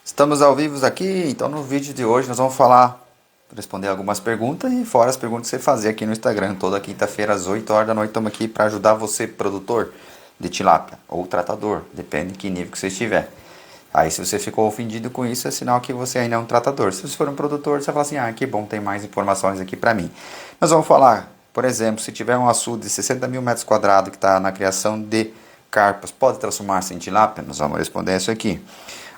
Estamos ao vivo aqui, então no vídeo de hoje nós vamos responder algumas perguntas e fora as perguntas que você fazer aqui no Instagram. Toda quinta-feira às 8 horas da noite estamos aqui para ajudar você, produtor de tilápia ou tratador, depende de que nível que você estiver. Aí se você ficou ofendido com isso, é sinal que você ainda é um tratador. Se você for um produtor, você fala assim, que bom, tem mais informações aqui para mim. Nós vamos falar, por exemplo, se tiver um açude de 60 mil metros quadrados que está na criação de carpas, pode transformar-se em tilápia? Nós vamos responder isso aqui.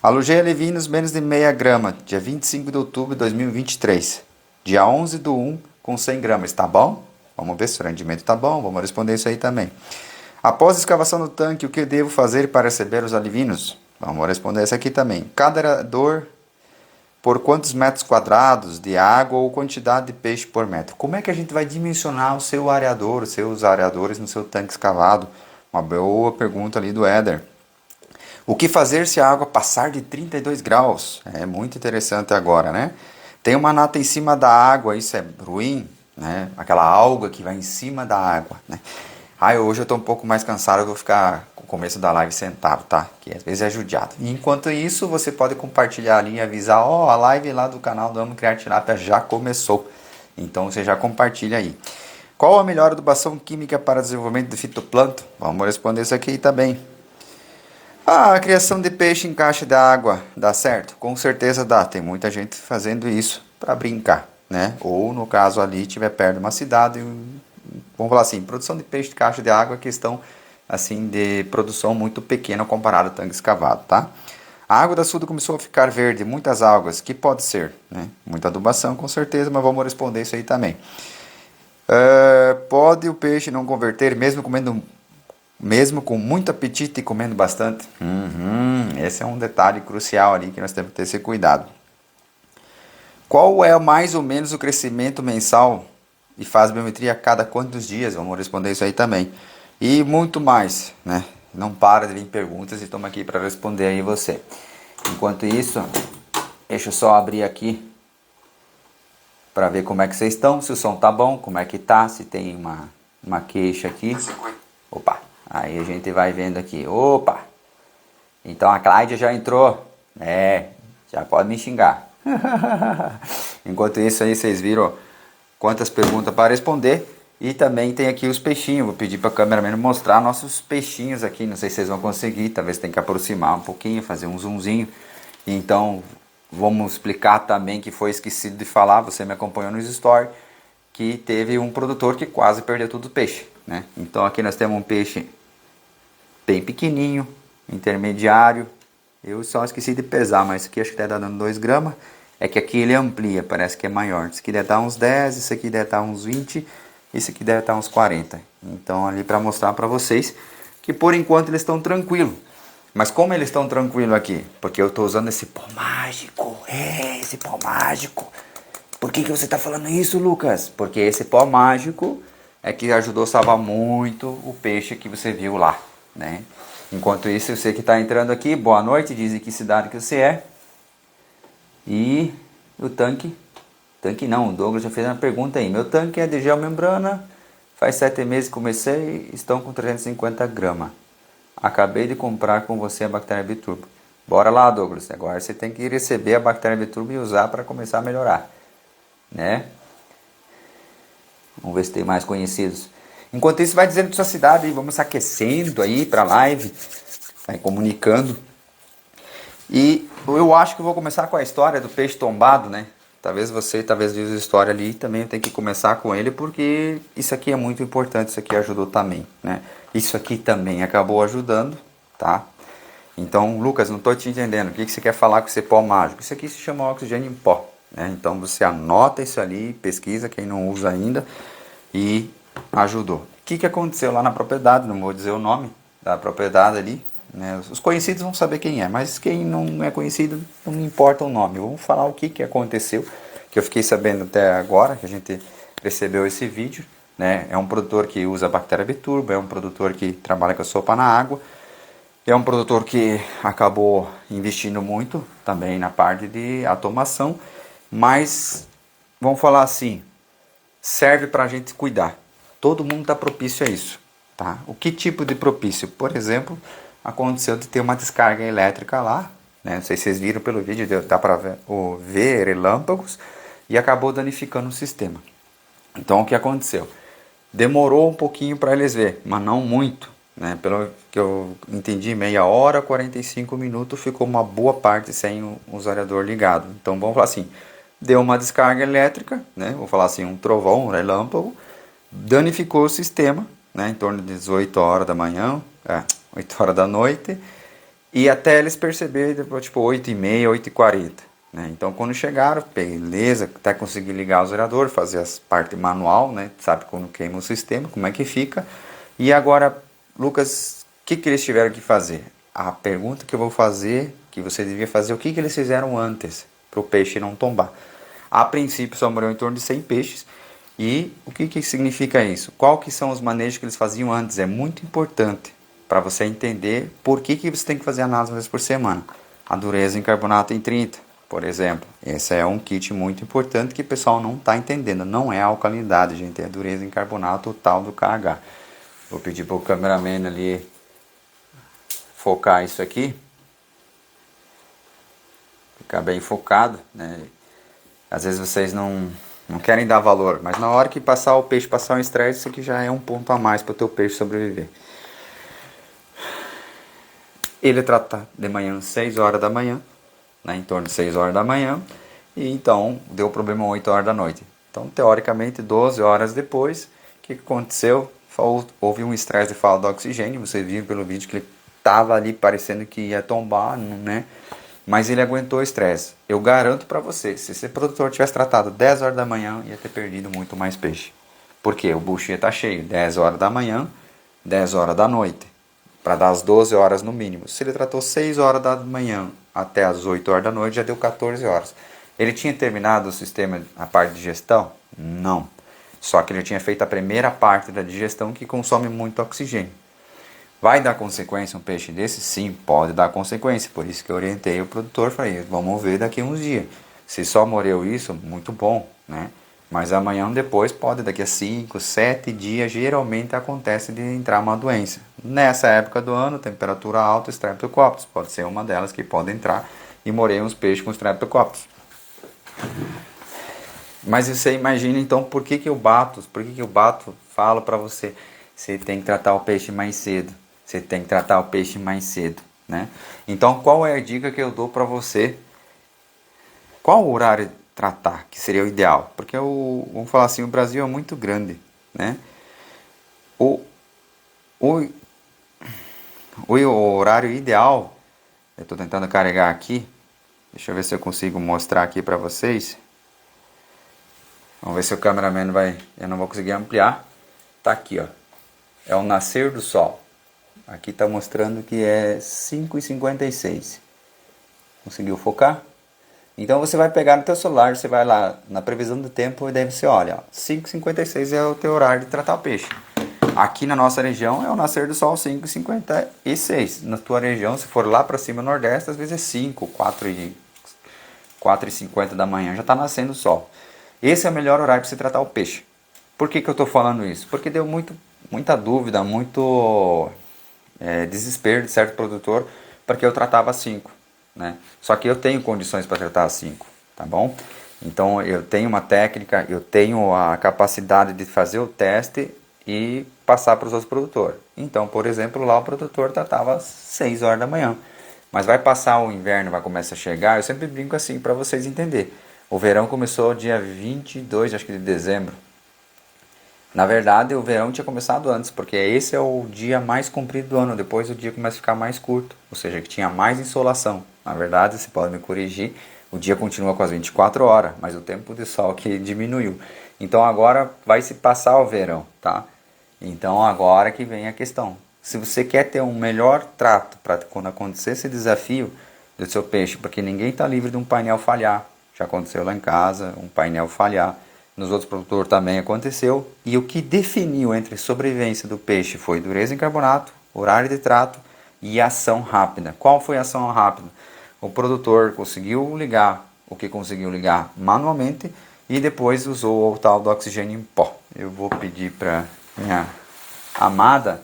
Alugeia levinos menos de meia grama, dia 25 de outubro de 2023. Dia 11 do 1 com 100 gramas, está bom? Vamos ver se o rendimento está bom, vamos responder isso aí também. Após a escavação do tanque, o que devo fazer para receber os alevinos? Vamos responder isso aqui também. Cada arador por quantos metros quadrados de água ou quantidade de peixe por metro? Como é que a gente vai dimensionar o seu areador, os seus areadores no seu tanque escavado? Uma boa pergunta ali do Éder. O que fazer se a água passar de 32 graus? É muito interessante agora, né? Tem uma nata em cima da água, isso é ruim, né? Aquela alga que vai em cima da água, né? Hoje eu estou um pouco mais cansado, eu vou ficar com o começo da live sentado, tá? Que às vezes é judiado. E enquanto isso, você pode compartilhar ali e avisar, a live lá do canal do Amo Criar Tilápia já começou. Então você já compartilha aí. Qual a melhor adubação química para desenvolvimento de fitoplâncton? Vamos responder isso aqui também. A criação de peixe em caixa d'água dá certo? Com certeza dá. Tem muita gente fazendo isso para brincar, né? Ou no caso ali tiver perto de uma cidade, vamos falar assim, produção de peixe de caixa de água é questão assim de produção muito pequena comparado ao tanque escavado, tá? A água da açude começou a ficar verde, muitas algas, que pode ser, né? Muita adubação com certeza, mas vamos responder isso aí também. Pode o peixe não converter mesmo com muito apetite e comendo bastante? Esse é um detalhe crucial ali que nós temos que ter esse cuidado. Qual é mais ou menos o crescimento mensal e faz biometria a cada quantos dias? Vamos responder isso aí também. E muito mais, né? Não para de vir perguntas e estamos aqui para responder aí você. Enquanto isso, deixa eu só abrir aqui para ver como é que vocês estão, se o som tá bom, como é que tá, se tem uma queixa aqui. Opa! Aí a gente vai vendo aqui. Opa! Então a Cláudia já entrou. Já pode me xingar. Enquanto isso aí vocês viram quantas perguntas para responder. E também tem aqui os peixinhos. Vou pedir para a câmera mostrar nossos peixinhos aqui. Não sei se vocês vão conseguir. Talvez tenha que aproximar um pouquinho, fazer um zoomzinho. Então vamos explicar também que foi esquecido de falar. Você me acompanhou nos stories. Que teve um produtor que quase perdeu tudo o peixe, né? Então aqui nós temos um peixe bem pequenininho, intermediário. Eu só esqueci de pesar, mas isso aqui acho que deve estar dando 2 gramas. É que aqui ele amplia, parece que é maior. Isso aqui deve estar uns 10, isso aqui deve estar uns 20, isso aqui deve estar uns 40. Então ali para mostrar para vocês que por enquanto eles estão tranquilos. Mas como eles estão tranquilos aqui? Porque eu estou usando esse pó mágico. Esse pó mágico. Por que você está falando isso, Lucas? Porque esse pó mágico é que ajudou a salvar muito o peixe que você viu lá, né? Enquanto isso, você que está entrando aqui, boa noite, diz em que cidade que você é. E o tanque não, o Douglas já fez uma pergunta aí. Meu tanque é de geomembrana, faz 7 meses que comecei, estão com 350 gramas. Acabei de comprar com você a bactéria Biturbo. Bora lá, Douglas, agora você tem que receber a bactéria Biturbo e usar para começar a melhorar, né? Vamos ver se tem mais conhecidos. Enquanto isso, vai dizendo para sua cidade, vamos se aquecendo aí para a live, vai comunicando. E eu acho que eu vou começar com a história do peixe tombado, né? Talvez viu a história ali, também eu tenho que começar com ele, porque isso aqui é muito importante, isso aqui ajudou também, né? Isso aqui também acabou ajudando, tá? Então, Lucas, não estou te entendendo, o que você quer falar com esse pó mágico? Isso aqui se chama oxigênio em pó, né? Então você anota isso ali, pesquisa, quem não usa ainda, e ajudou. O que aconteceu lá na propriedade, não vou dizer o nome da propriedade ali, né? Os conhecidos vão saber quem é, mas quem não é conhecido, não importa o nome. Vamos falar o que aconteceu, que eu fiquei sabendo até agora, que a gente recebeu esse vídeo, né? É um produtor que usa a bactéria Biturbo, é um produtor que trabalha com a sopa na água, é um produtor que acabou investindo muito também na parte de automação, mas vamos falar assim, serve para a gente cuidar. Todo mundo está propício a isso, tá? O que tipo de propício? Por exemplo, aconteceu de ter uma descarga elétrica lá, né? Não sei se vocês viram pelo vídeo, dá para ver relâmpagos e acabou danificando o sistema. Então o que aconteceu? Demorou um pouquinho para eles ver, mas não muito, né? Pelo que eu entendi, meia hora, 45 minutos, ficou uma boa parte sem o variador ligado. Então vamos falar assim, deu uma descarga elétrica, né? Vou falar assim, um trovão, um relâmpago, danificou o sistema, né? Em torno de 18 horas da manhã, 8 horas da noite, e até eles perceberem, depois, tipo 8h30, 8h40. Né? Então quando chegaram, beleza, até conseguir ligar o gerador, fazer as partes manual, né? Sabe quando queima o sistema, como é que fica. E agora, Lucas, o que eles tiveram que fazer? A pergunta que eu vou fazer, que você devia fazer, o que eles fizeram antes para o peixe não tombar? A princípio só morreu em torno de 100 peixes. E o que significa isso? Qual que são os manejos que eles faziam antes? É muito importante para você entender por que você tem que fazer análise uma vez por semana. A dureza em carbonato em 30, por exemplo. Esse é um kit muito importante que o pessoal não está entendendo. Não é a alcalinidade, gente. É a dureza em carbonato, o tal do KH. Vou pedir para o cameraman ali focar isso aqui. Ficar bem focado, né? Às vezes vocês não querem dar valor, mas na hora que passar o peixe, passar um estresse, isso aqui já é um ponto a mais para o teu peixe sobreviver. Ele trata de manhã 6 horas da manhã, né, em torno de 6 horas da manhã, e então deu problema 8 horas da noite. Então, teoricamente, 12 horas depois, o que aconteceu? Houve um estresse de falta de oxigênio, vocês viram pelo vídeo que ele estava ali parecendo que ia tombar, né? Mas ele aguentou o estresse. Eu garanto para você, se esse produtor tivesse tratado 10 horas da manhã, ia ter perdido muito mais peixe. Porque o bucho ia estar cheio 10 horas da manhã, 10 horas da noite, para dar as 12 horas no mínimo. Se ele tratou 6 horas da manhã até as 8 horas da noite, já deu 14 horas. Ele tinha terminado o sistema, a parte de digestão? Não. Só que ele tinha feito a primeira parte da digestão que consome muito oxigênio. Vai dar consequência um peixe desse? Sim, pode dar consequência. Por isso que eu orientei o produtor, falei, vamos ver daqui uns dias. Se só morreu isso, muito bom, né? Mas amanhã depois pode, daqui a 5, 7 dias, geralmente acontece de entrar uma doença. Nessa época do ano, temperatura alta, Streptococcus. Pode ser uma delas que pode entrar e morrer uns peixes com Streptococcus. Mas você imagina então por que eu bato, falo para você, você tem que tratar o peixe mais cedo. Você tem que tratar o peixe mais cedo, né? Então, qual é a dica que eu dou para você? Qual horário de tratar que seria o ideal? Porque vamos falar assim, o Brasil é muito grande, né? O horário ideal, eu estou tentando carregar aqui. Deixa eu ver se eu consigo mostrar aqui para vocês. Vamos ver se o cameraman vai... Eu não vou conseguir ampliar. Tá aqui, ó. É o nascer do sol. Aqui está mostrando que é 5h56. Conseguiu focar? Então você vai pegar no teu celular, você vai lá na previsão do tempo e daí você olha, 5h56 é o teu horário de tratar o peixe. Aqui na nossa região é o nascer do sol 5h56. Na tua região, se for lá para cima nordeste, às vezes é 5, 4h50 da manhã, já está nascendo o sol. Esse é o melhor horário para você tratar o peixe. Por que eu estou falando isso? Porque deu muita dúvida, muito desespero de certo produtor, porque eu tratava 5, né? Só que eu tenho condições para tratar 5, tá bom? Então eu tenho uma técnica, eu tenho a capacidade de fazer o teste e passar para os outros produtores. Então, por exemplo, lá o produtor tratava 6 horas da manhã. Mas vai passar o inverno, vai começar a chegar, eu sempre brinco assim para vocês entenderem. O verão começou dia 22, acho que de dezembro. Na verdade, o verão tinha começado antes, porque esse é o dia mais comprido do ano. Depois o dia começa a ficar mais curto, ou seja, que tinha mais insolação. Na verdade, você pode me corrigir, o dia continua com as 24 horas, mas o tempo de sol que diminuiu. Então agora vai se passar o verão, tá? Então agora que vem a questão. Se você quer ter um melhor trato para quando acontecer esse desafio do seu peixe, porque ninguém está livre de um painel falhar. Já aconteceu lá em casa, um painel falhar. Nos outros produtores também aconteceu. E o que definiu entre sobrevivência do peixe foi dureza em carbonato, horário de trato e ação rápida. Qual foi a ação rápida? O produtor conseguiu ligar o que conseguiu ligar manualmente e depois usou o tal do oxigênio em pó. Eu vou pedir para minha amada,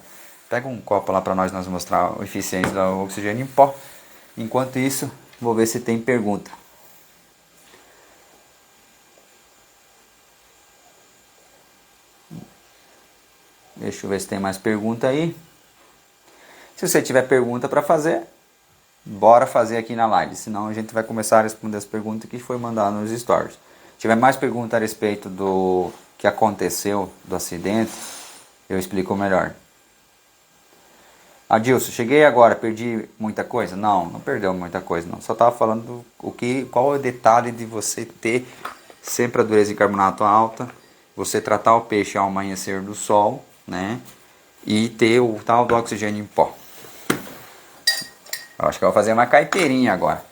pega um copo lá para nós mostrar a eficiência do oxigênio em pó. Enquanto isso, Vou ver se tem pergunta. Deixa eu ver se tem mais pergunta aí. Se você tiver pergunta para fazer, bora fazer aqui na live. Senão a gente vai começar a responder as perguntas que foi mandado nos stories. Se tiver mais pergunta a respeito do que aconteceu, do acidente, eu explico melhor. Adilson, cheguei agora, perdi muita coisa? Não, não perdeu muita coisa não. Só estava falando qual é o detalhe de você ter sempre a dureza de carbonato alta, você tratar o peixe ao amanhecer do sol, né? E ter o tal do oxigênio em pó. Eu acho que eu vou fazer uma caipirinha agora.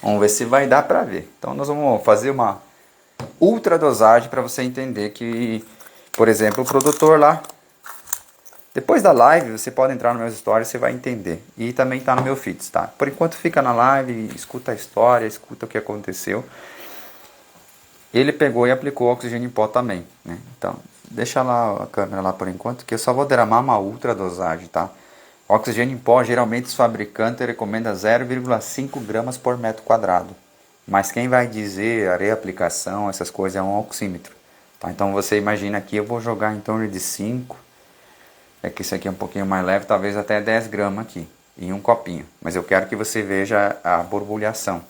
Vamos ver se vai dar pra ver. Então nós vamos fazer uma ultra dosagem para você entender que, por exemplo, o produtor lá, depois da live você pode entrar nos meus stories, você vai entender. E também tá no meu feed, tá? Por enquanto fica na live, escuta a história, escuta o que aconteceu. Ele pegou e aplicou oxigênio em pó também, né? Então, deixa lá a câmera lá por enquanto, que eu só vou derramar uma ultra dosagem, tá? Oxigênio em pó, geralmente os fabricantes recomendam 0,5 gramas por metro quadrado. Mas quem vai dizer a reaplicação, essas coisas, é um oxímetro. Tá? Então você imagina aqui, eu vou jogar em torno de 5. É que isso aqui é um pouquinho mais leve, talvez até 10 gramas aqui, em um copinho. Mas eu quero que você veja a borbulhação,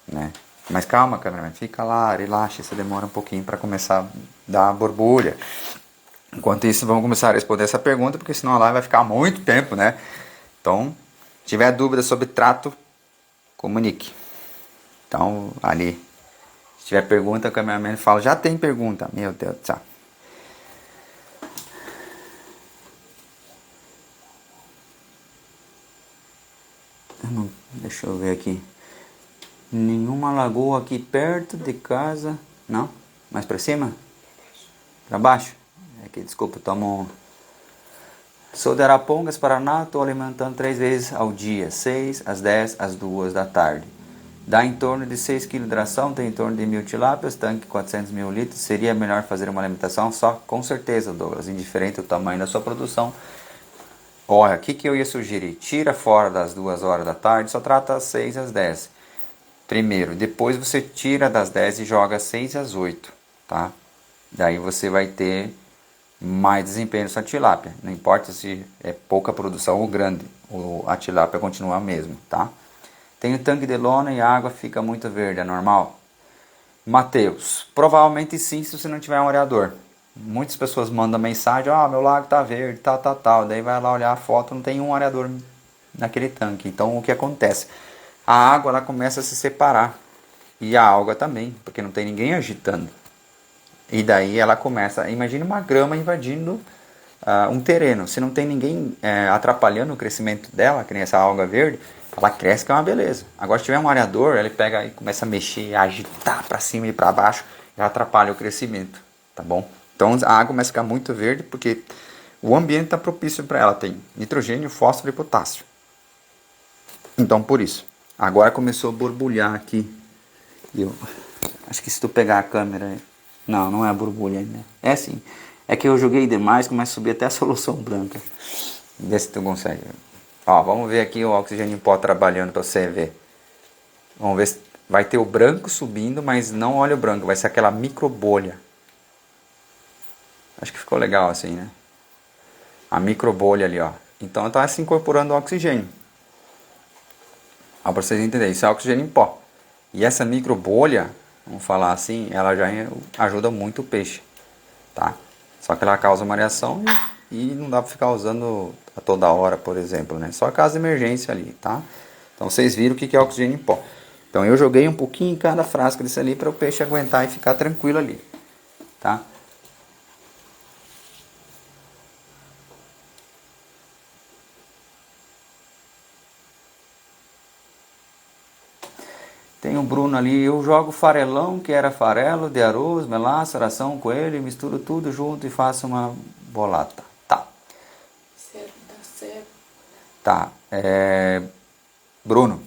né? Mas calma, cameraman, fica lá, relaxa, você demora um pouquinho para começar a dar a borbulha. Enquanto isso, vamos começar a responder essa pergunta, porque senão a live vai ficar muito tempo, né? Então, se tiver dúvida sobre trato, comunique. Então, ali, se tiver pergunta, o cameraman fala, já tem pergunta. Meu Deus do céu. Deixa eu ver aqui. Nenhuma lagoa aqui perto de casa. Não? Mais pra cima? Pra baixo? É que, desculpa, tomo... Sou de Arapongas, Paraná, estou alimentando 3 vezes ao dia, 6, às 10, às 2 da tarde. Dá em torno de 6 kg de ração, tem em torno de 1.000 tilápias, tanque 400 mil litros. Seria melhor fazer uma alimentação só? Com certeza, Douglas, indiferente do tamanho da sua produção. Olha, o que eu ia sugerir? Tira fora das 2 horas da tarde, só trata às 6 às 10. Primeiro, depois você tira das 10 e joga às 6 às 8, tá? Daí você vai ter mais desempenho na sua tilápia. Não importa se é pouca produção ou grande, a tilápia continua a mesma, tá? Tem o tanque de lona e a água fica muito verde, é normal? Matheus, provavelmente sim se você não tiver um areador. Muitas pessoas mandam mensagem, meu lago tá verde, tal. Daí vai lá olhar a foto, não tem um areador naquele tanque. Então o que acontece? A água ela começa a se separar. E a alga também, porque não tem ninguém agitando. E daí ela começa, imagina uma grama invadindo um terreno. Se não tem ninguém atrapalhando o crescimento dela, que nem essa alga verde, ela cresce que é uma beleza. Agora se tiver um areador, ele pega e começa a mexer, a agitar para cima e para baixo, e atrapalha o crescimento, tá bom? Então a água começa a ficar muito verde porque o ambiente está propício para ela, tem nitrogênio, fósforo e potássio. Então por isso, agora começou a borbulhar aqui. Acho que se tu pegar a câmera... Não é a borbulha ainda. É sim. É que eu joguei demais, começa a subir até a solução branca. Vê se tu consegue. Ó, vamos ver aqui o oxigênio em pó trabalhando para você ver. Vamos ver se vai ter o branco subindo, mas não olha o branco, vai ser aquela micro bolha. Acho que ficou legal assim, né? A micro bolha ali, ó. Então está se incorporando o oxigênio. Ó, para vocês entenderem, isso é oxigênio em pó. E essa micro bolha, vamos falar assim, ela já ajuda muito o peixe, tá? Só que ela causa mareação e não dá para ficar usando a toda hora, por exemplo, né? Só caso de emergência ali, tá? Então vocês viram o que é oxigênio em pó. Então eu joguei um pouquinho em cada frasco desse ali para o peixe aguentar e ficar tranquilo ali, tá? Tem o Bruno ali, eu jogo farelão, que era farelo de arroz, melaça, ração, coelho, misturo tudo junto e faço uma bolata. Tá. Certo, tá certo. Tá. Bruno,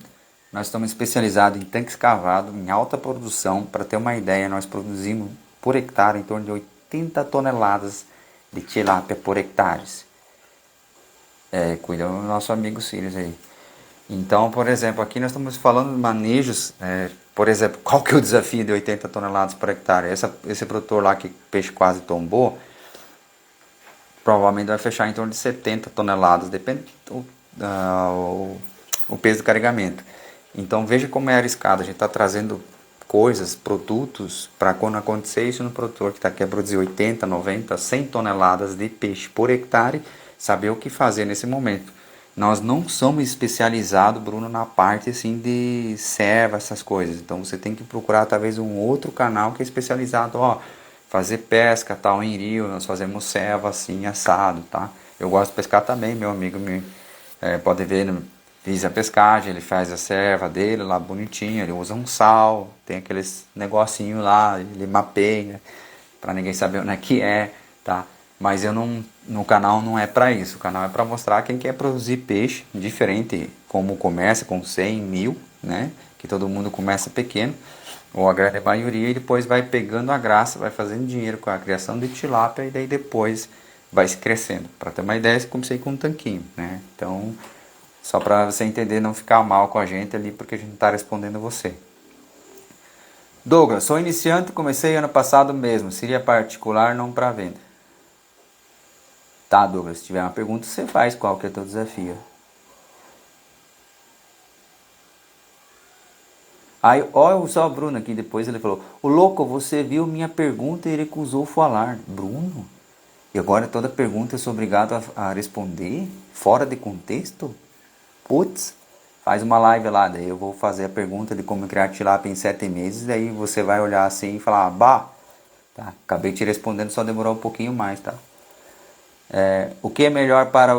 nós estamos especializados em tanques cavados, em alta produção. Para ter uma ideia, nós produzimos por hectare em torno de 80 toneladas de tilápia por hectare. Cuida do nosso amigo Sirius aí. Então, por exemplo, aqui nós estamos falando de manejos, por exemplo, qual que é o desafio de 80 toneladas por hectare? Esse produtor lá que o peixe quase tombou, provavelmente vai fechar em torno de 70 toneladas, depende o peso do carregamento. Então veja como é arriscado, a gente está trazendo coisas, produtos, para quando acontecer isso no produtor que quer produzir 80, 90, 100 toneladas de peixe por hectare, saber o que fazer nesse momento. Nós não somos especializados, Bruno, na parte assim de serva, essas coisas. Então você tem que procurar talvez um outro canal que é especializado, ó, fazer pesca, tal, em rio, nós fazemos serva assim, assado, tá? Eu gosto de pescar também, meu amigo pode ver, fiz a pescagem, ele faz a serva dele lá bonitinho, ele usa um sal, tem aqueles negocinho lá, ele mapeia, para ninguém saber onde é que é, tá? Mas eu não, no canal não é para isso, o canal é para mostrar quem quer produzir peixe, diferente como começa com 100, 1000, né? Que todo mundo começa pequeno, ou a grande maioria, e depois vai pegando a graça, vai fazendo dinheiro com a criação de tilápia, e daí depois vai se crescendo. Para ter uma ideia, eu comecei com um tanquinho, né? Então, só para você entender, não ficar mal com a gente ali, porque a gente não está respondendo você. Douglas, sou iniciante, comecei ano passado mesmo, seria particular, não para venda. Tá, Douglas, se tiver uma pergunta, você faz, qual que é o teu desafio? Aí, olha só o Bruno aqui, depois ele falou, o louco, você viu minha pergunta e recusou falar. Bruno? E agora toda pergunta eu sou obrigado a responder? Fora de contexto? Putz, faz uma live lá, daí eu vou fazer a pergunta de como criar tilápia em 7 meses, daí você vai olhar assim e falar, bah, tá, acabei te respondendo, só demorou um pouquinho mais, tá? O que é melhor para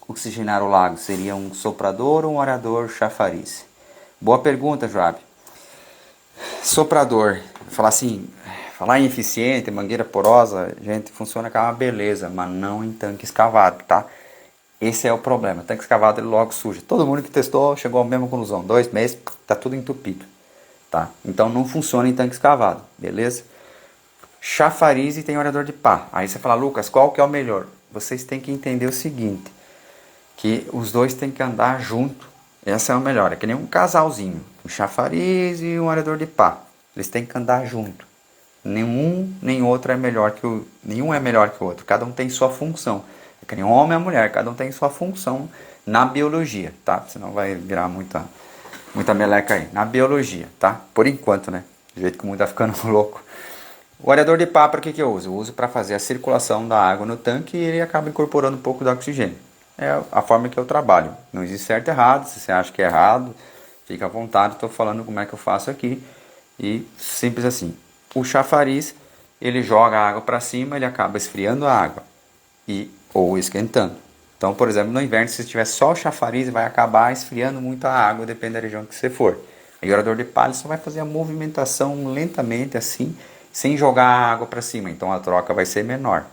oxigenar o lago? Seria um soprador ou um arador chafariz? Boa pergunta, Joab. Soprador, falar em eficiente, mangueira porosa, gente, funciona com uma beleza, mas não em tanque escavado, tá? Esse é o problema, tanque escavado ele logo suja. Todo mundo que testou chegou à mesma conclusão, 2 meses, tá tudo entupido, tá? Então não funciona em tanque escavado, beleza? Chafariz e tem orador de pá. Aí você fala, Lucas, qual que é o melhor? Vocês têm que entender o seguinte, que os dois têm que andar junto. Essa é a melhor, é que nem um casalzinho, um chafariz e um arador de pá. Eles têm que andar junto. Nenhum nem outro é melhor que o nenhum é melhor que o outro. Cada um tem sua função. É que nem um homem e a mulher, cada um tem sua função na biologia, tá? Senão vai virar muita meleca aí. Na biologia, tá? Por enquanto, né? Do jeito que o mundo tá ficando louco. O aerador de pá, para que eu uso? Eu uso para fazer a circulação da água no tanque e ele acaba incorporando um pouco de oxigênio. É a forma que eu trabalho. Não existe certo e errado. Se você acha que é errado, fica à vontade. Estou falando como é que eu faço aqui. E simples assim. O chafariz, ele joga a água para cima, ele acaba esfriando a água ou esquentando. Então, por exemplo, no inverno, se tiver só o chafariz, vai acabar esfriando muito a água, depende da região que você for. Aí o aerador de palha só vai fazer a movimentação lentamente assim, sem jogar a água para cima. Então a troca vai ser menor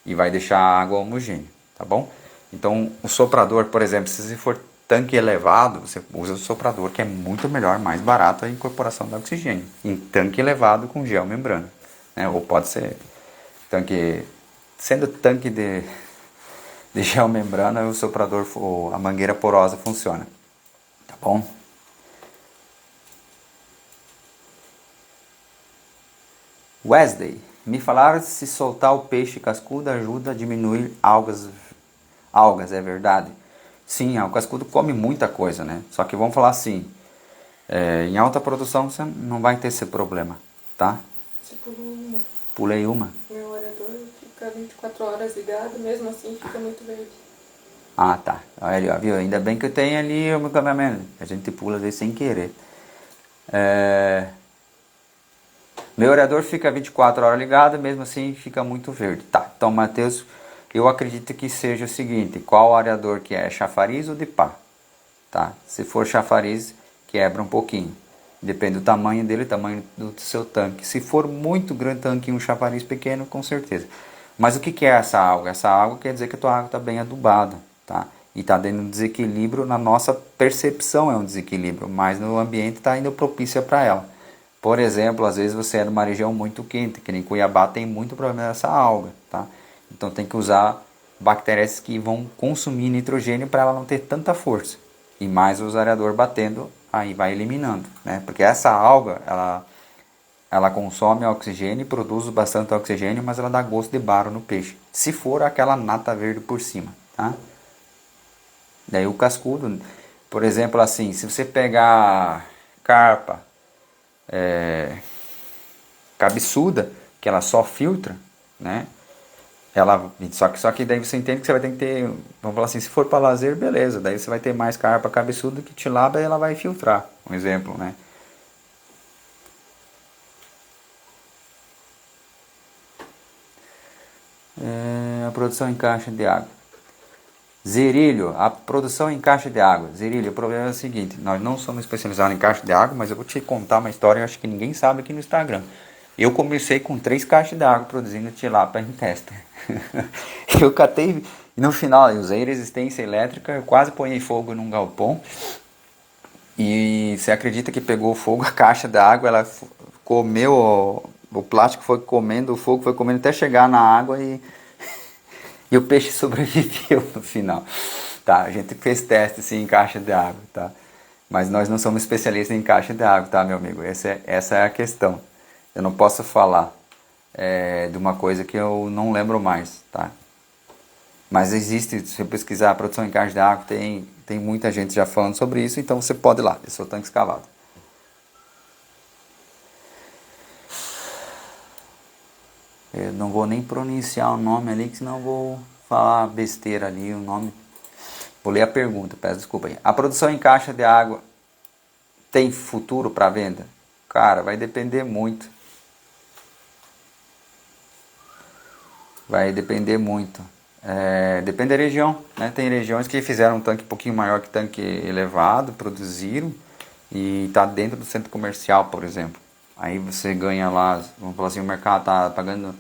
e vai deixar a água homogênea, tá bom? Então o soprador, por exemplo, se você for tanque elevado, você usa o soprador, que é muito melhor, mais barato a incorporação do oxigênio. Em tanque elevado com gel membrana, né? Ou pode ser tanque, sendo tanque de gel membrana, o soprador, a mangueira porosa funciona, tá bom? Wesley, me falaram se soltar o peixe cascudo ajuda a diminuir algas, é verdade? Sim, o cascudo come muita coisa, né? Só que vamos falar assim, em alta produção você não vai ter esse problema, tá? Você pulou uma. Pulei uma. Meu orador fica 24 horas ligado, mesmo assim fica muito verde. Ah, tá. Olha ali, ó, viu? Ainda bem que eu tenho ali o meu cameraman. A gente pula às vezes sem querer. Meu orador fica 24 horas ligado, mesmo assim fica muito verde. Tá, então Matheus, eu acredito que seja o seguinte, qual areador que é, chafariz ou de pá? Tá? Se for chafariz, quebra um pouquinho. Depende do tamanho dele, tamanho do seu tanque. Se for muito grande tanque e um chafariz pequeno, com certeza. Mas o que é essa água? Essa água quer dizer que a tua água está bem adubada, tá? E está dando um desequilíbrio, na nossa percepção é um desequilíbrio, mas no ambiente está indo propícia para ela. Por exemplo, às vezes você é numa região muito quente, que nem Cuiabá tem muito problema nessa alga, tá? Então tem que usar bactérias que vão consumir nitrogênio para ela não ter tanta força. e mais o aerador batendo, aí vai eliminando, né? Porque essa alga, ela consome oxigênio e produz bastante oxigênio, mas ela dá gosto de baro no peixe. Se for aquela nata verde por cima, tá? Daí o cascudo, por exemplo, assim, se você pegar carpa, cabeçuda, que ela só filtra, né? Só que daí você entende que você vai ter que ter, vamos falar assim, se for para lazer, beleza, daí você vai ter mais carpa cabeçuda que tilápia e ela vai filtrar, um exemplo, né? A produção em caixa de água. Zerílio, a produção em caixa de água. Zerílio, o problema é o seguinte, nós não somos especializados em caixa de água, mas eu vou te contar uma história que eu acho que ninguém sabe aqui no Instagram. Eu comecei com 3 caixas de água produzindo tilápia em testa. Eu catei, e no final eu usei resistência elétrica, eu quase ponhei fogo num galpão. E você acredita que pegou fogo a caixa de água, ela comeu, o plástico foi comendo, o fogo foi comendo até chegar na água e o peixe sobreviveu no final. Tá, a gente fez teste assim, em caixa de água, tá? Mas nós não somos especialistas em caixa de água, tá, meu amigo? Essa é a questão. Eu não posso falar de uma coisa que eu não lembro mais, tá? Mas existe, se você pesquisar a produção em caixa de água, tem muita gente já falando sobre isso, então você pode ir lá, esse é o tanque escavado. Eu não vou nem pronunciar o nome ali, que senão eu vou falar besteira ali, o nome. Vou ler a pergunta, peço desculpa aí. A produção em caixa de água tem futuro para venda? Cara, vai depender muito. Vai depender muito. Depende da região, né? Tem regiões que fizeram um tanque um pouquinho maior que tanque elevado, produziram e está dentro do centro comercial, por exemplo. Aí você ganha lá, vamos falar assim, o mercado está pagando R$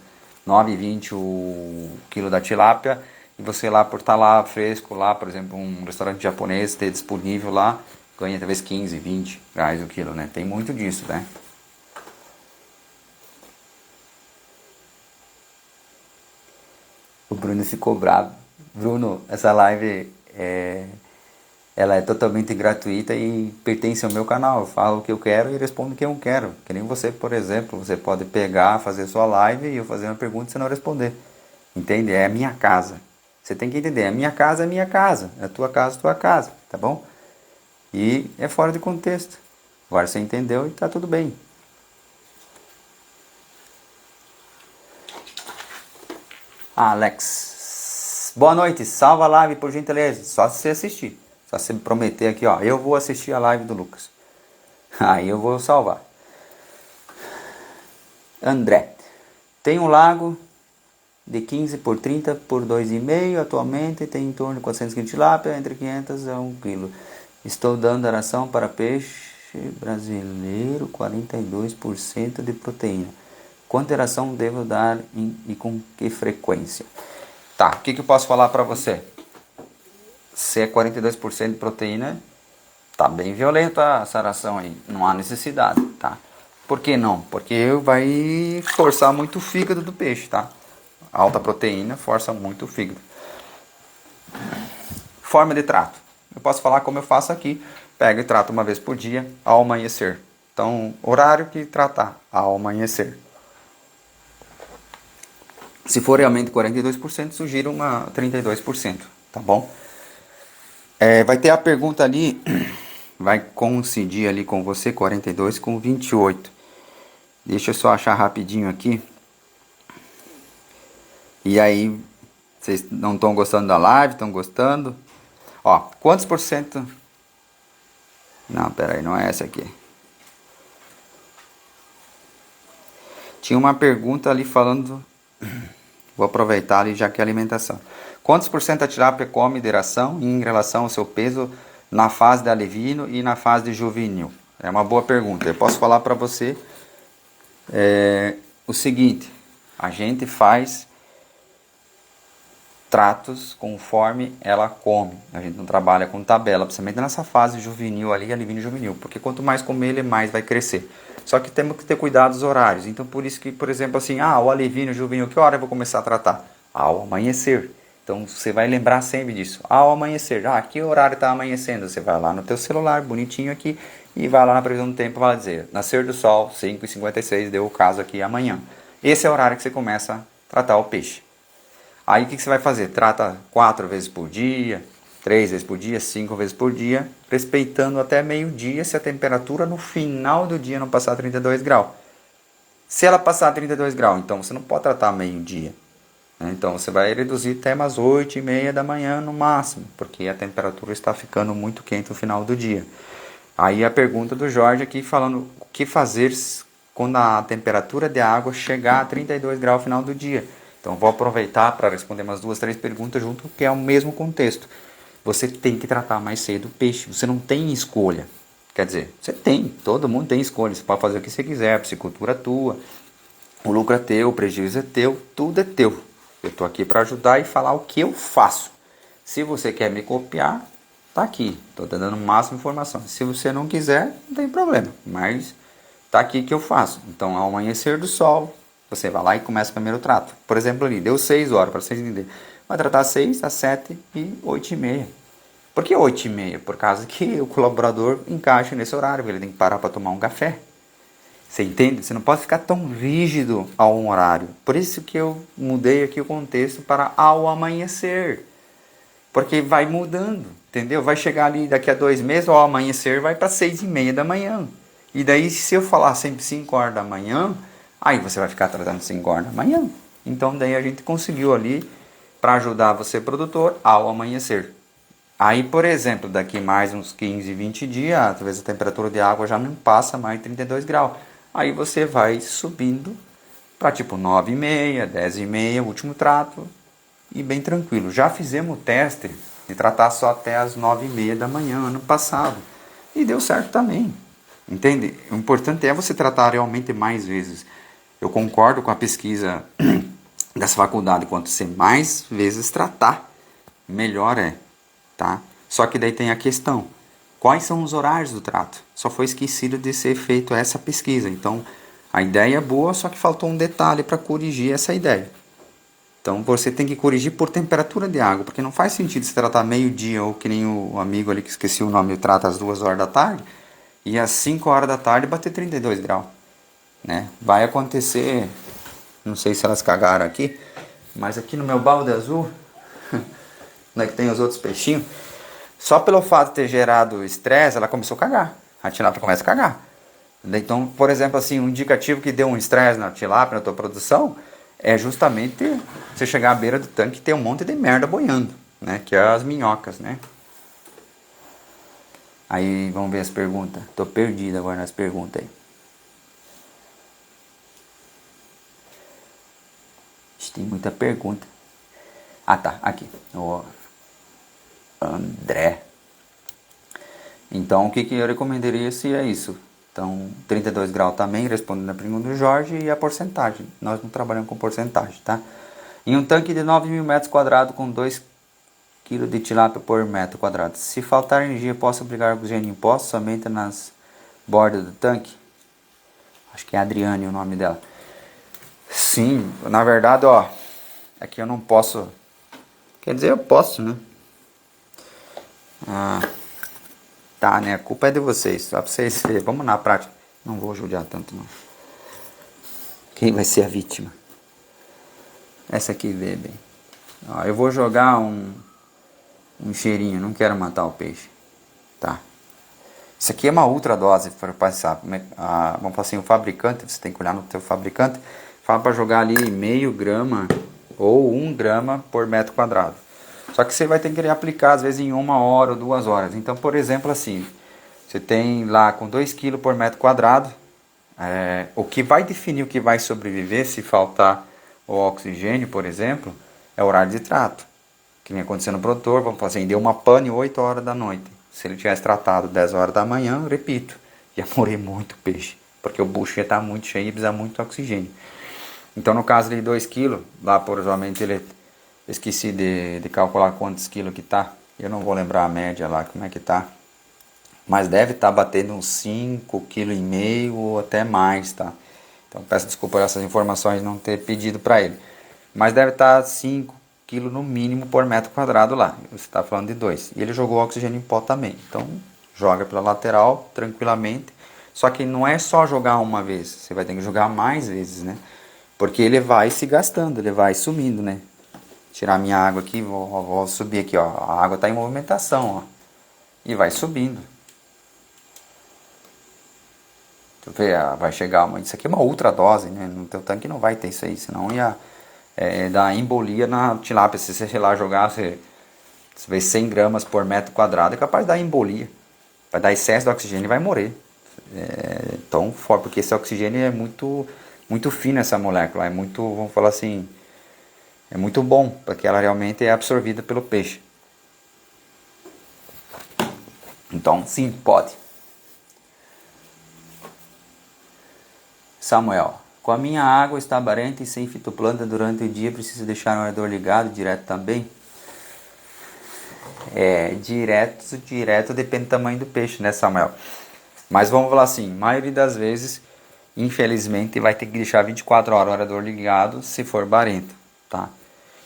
9,20 o quilo da tilápia e você lá por estar lá fresco, lá, por exemplo, um restaurante japonês ter disponível lá, ganha talvez 15, 20 reais o quilo, né? Tem muito disso, né? O Bruno ficou bravo. Bruno, essa live ela é totalmente gratuita e pertence ao meu canal. Eu falo o que eu quero e respondo o que eu quero. Que nem você, por exemplo, você pode pegar, fazer sua live e eu fazer uma pergunta e você não responder. Entende? É a minha casa. Você tem que entender, a minha casa é minha casa, a tua casa, tá bom? E é fora de contexto. Agora você entendeu e tá tudo bem. Alex, boa noite, salva a live por gentileza, só se você assistir, só se você me prometer aqui, ó, eu vou assistir a live do Lucas, aí eu vou salvar. André, tem um lago de 15 por 30 por 2,5, atualmente tem em torno de 400 kg de tilápia, entre 500 a 1 kg. Estou dando a ração para peixe brasileiro, 42% de proteína. Quanta ração devo dar e com que frequência? Tá, o que eu posso falar para você? Se é 42% de proteína, tá bem violenta essa ração aí. Não há necessidade, tá? Por que não? Porque vai forçar muito o fígado do peixe, tá? Alta proteína força muito o fígado. Forma de trato. Eu posso falar como eu faço aqui. Pego e trato uma vez por dia, ao amanhecer. Então, horário que tratar, ao amanhecer. Se for realmente 42%, sugiro uma 32%, tá bom? Vai ter a pergunta ali, vai coincidir ali com você, 42 com 28. Deixa eu só achar rapidinho aqui. E aí, vocês não estão gostando da live, estão gostando? Ó, quantos por cento... Não, peraí, não é essa aqui. Tinha uma pergunta ali falando... Vou aproveitar ali já que é alimentação. Quantos por cento a tilápia come de ração em relação ao seu peso na fase de alevino e na fase de juvenil? É uma boa pergunta. Eu posso falar para você o seguinte. A gente faz tratos conforme ela come. A gente não trabalha com tabela, principalmente nessa fase juvenil ali, alevino juvenil. Porque quanto mais comer ele, mais vai crescer. Só que temos que ter cuidado dos horários. Então, por isso que, por exemplo, assim, o alevino juvenil, que hora eu vou começar a tratar? Ao amanhecer. Então você vai lembrar sempre disso. Ao amanhecer, que horário está amanhecendo? Você vai lá no teu celular, bonitinho aqui, e vai lá na previsão do tempo e vai dizer, nascer do sol, 5h56, deu o caso aqui amanhã. Esse é o horário que você começa a tratar o peixe. Aí o que você vai fazer? Trata 4 vezes por dia, 3 vezes por dia, 5 vezes por dia, respeitando até meio-dia se a temperatura no final do dia não passar 32 graus. Se ela passar 32 graus, então você não pode tratar meio-dia. Então você vai reduzir até umas 8h30 da manhã no máximo, porque a temperatura está ficando muito quente no final do dia. Aí a pergunta do Jorge aqui falando o que fazer quando a temperatura de água chegar a 32 graus no final do dia. Então vou aproveitar para responder umas 2, 3 perguntas junto, que é o mesmo contexto. Você tem que tratar mais cedo o peixe, você não tem escolha. Quer dizer, você tem, todo mundo tem escolha, você pode fazer o que você quiser, a piscicultura é tua, o lucro é teu, o prejuízo é teu, tudo é teu. Eu estou aqui para ajudar e falar o que eu faço. Se você quer me copiar, tá aqui. Estou dando o máximo de informação. Se você não quiser, não tem problema. Mas tá aqui que eu faço. Então, ao amanhecer do sol, você vai lá e começa o primeiro trato. Por exemplo, ali, deu 6 horas, para vocês entenderem. Vai tratar 6, às 7 e 8h30. Por que 8h30? Por causa que o colaborador encaixa nesse horário. Ele tem que parar para tomar um café. Você entende? Você não pode ficar tão rígido a um horário. Por isso que eu mudei aqui o contexto para ao amanhecer. Porque vai mudando, entendeu? Vai chegar ali daqui a 2 meses, ao amanhecer vai para 6h30 da manhã. E daí se eu falar sempre 5 horas da manhã, aí você vai ficar tratando 5 horas da manhã. Então daí a gente conseguiu ali para ajudar você produtor ao amanhecer. Aí, por exemplo, daqui mais uns 15, 20 dias, talvez a temperatura de água já não passa mais de 32 graus. Aí você vai subindo para tipo 9h30, 10h30, último trato, e bem tranquilo. Já fizemos o teste de tratar só até as 9h30 da manhã, ano passado, e deu certo também, entende? O importante é você tratar realmente mais vezes. Eu concordo com a pesquisa dessa faculdade, quanto você mais vezes tratar, melhor é, tá? Só que daí tem a questão. Quais são os horários do trato? Só foi esquecido de ser feito essa pesquisa. Então, a ideia é boa, só que faltou um detalhe para corrigir essa ideia. Então, você tem que corrigir por temperatura de água, porque não faz sentido se tratar meio-dia, ou que nem o amigo ali que esqueci o nome, trata às 2 horas da tarde, e às 5 horas da tarde bater 32 graus. Né? Vai acontecer, não sei se elas cagaram aqui, mas aqui no meu balde azul, onde é que tem os outros peixinhos, só pelo fato de ter gerado estresse, ela começou a cagar. A tilápia começa a cagar. Então, por exemplo, assim, um indicativo que deu um estresse na tilápia, na tua produção, é justamente você chegar à beira do tanque e ter um monte de merda boiando, né? Que é as minhocas, né? Aí, vamos ver as perguntas. Tô perdido agora nas perguntas aí. Tem muita pergunta. Ah, tá. Aqui. O André. Então, o que eu recomendaria se é isso? Então, 32 graus também, respondendo a pergunta do Jorge, e a porcentagem. Nós não trabalhamos com porcentagem, tá? Em um tanque de 9.000 metros quadrados com 2 kg de tilápia por metro quadrado. Se faltar energia, posso aplicar oxigênio em poço somente nas bordas do tanque? Acho que é Adriane o nome dela. Sim, na verdade, ó, aqui eu não posso. Quer dizer, eu posso, né? Tá, né? A culpa é de vocês, só pra vocês verem. Vamos na prática. Não vou judiar tanto, não. Quem vai ser a vítima? Essa aqui vê bem. Ó, eu vou jogar um cheirinho, não quero matar o peixe. Tá. Isso aqui é uma ultra dose para passar. Vamos falar assim, o fabricante, você tem que olhar no teu fabricante, fala para jogar ali 0,5 grama ou 1 grama por metro quadrado. Só que você vai ter que aplicar às vezes em 1 hora ou 2 horas. Então, por exemplo, assim, você tem lá com 2 kg por metro quadrado, o que vai definir o que vai sobreviver se faltar o oxigênio, por exemplo, é o horário de trato. Que vem acontecendo no produtor, vamos falar assim, deu uma pane 8 horas da noite. Se ele tivesse tratado 10 horas da manhã, eu repito, ia morrer muito peixe, porque o bucho ia estar muito cheio e precisa muito oxigênio. Então, no caso de 2 kg, lá provavelmente ele, esqueci de calcular quantos quilos que tá. Eu não vou lembrar a média lá, como é que tá. Mas deve estar batendo uns 5,5 kg ou até mais, tá? Então, peço desculpa por essas informações não ter pedido para ele. Mas deve estar 5,5 kg no mínimo por metro quadrado lá. Você está falando de 2. E ele jogou oxigênio em pó também. Então, joga pela lateral, tranquilamente. Só que não é só jogar uma vez. Você vai ter que jogar mais vezes, né? Porque ele vai se gastando, ele vai sumindo, né? Tirar minha água aqui, vou subir aqui, ó. A água está em movimentação, ó. E vai subindo. Tu vê, vai chegar isso aqui é uma ultra dose, né? No teu tanque não vai ter isso aí, senão ia dar embolia na tilápia. Se você, sei lá, jogar, você vê 100 gramas por metro quadrado, é capaz de dar embolia. Vai dar excesso de oxigênio e vai morrer. Tão forte, porque esse oxigênio é muito, muito fino, essa molécula. É muito, vamos falar assim, é muito bom, porque ela realmente é absorvida pelo peixe. Então, sim, pode. Samuel, com a minha água está barenta e sem fitoplanta durante o dia, preciso deixar o aerador ligado direto também? Direto depende do tamanho do peixe, né, Samuel? Mas vamos falar assim, a maioria das vezes, infelizmente, vai ter que deixar 24 horas o aerador ligado se for barento, tá?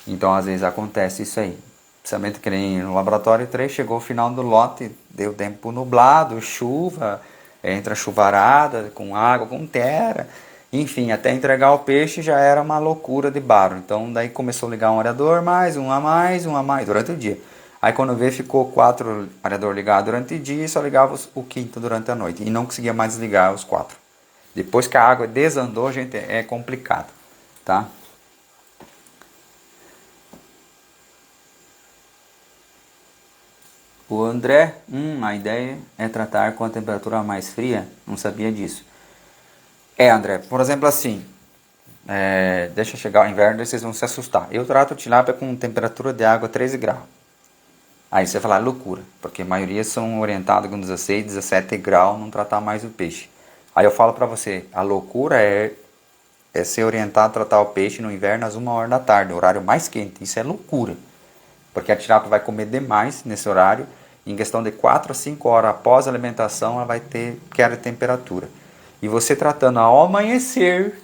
Então, às vezes acontece isso aí. Principalmente que nem no laboratório 3, chegou o final do lote, deu tempo nublado, chuva, entra chuvarada, com água, com terra, enfim, até entregar o peixe já era uma loucura de barro. Então daí começou a ligar um aerador, um a mais, durante o dia. Aí quando vê, ficou 4 aerador ligados durante o dia e só ligava o quinto durante a noite. E não conseguia mais desligar os 4. Depois que a água desandou, gente, é complicado, tá? O André, a ideia é tratar com a temperatura mais fria? Não sabia disso. André, por exemplo assim, deixa chegar o inverno e vocês vão se assustar. Eu trato tilápia com temperatura de água 13 graus. Aí você vai falar loucura, porque a maioria são orientados com 16, 17 graus, não tratar mais o peixe. Aí eu falo pra você, a loucura é ser orientado a tratar o peixe no inverno às 1h da tarde, horário mais quente. Isso é loucura. Porque a tilápia vai comer demais nesse horário. Em questão de 4 a 5 horas após a alimentação, ela vai ter queda de temperatura. E você tratando ao amanhecer,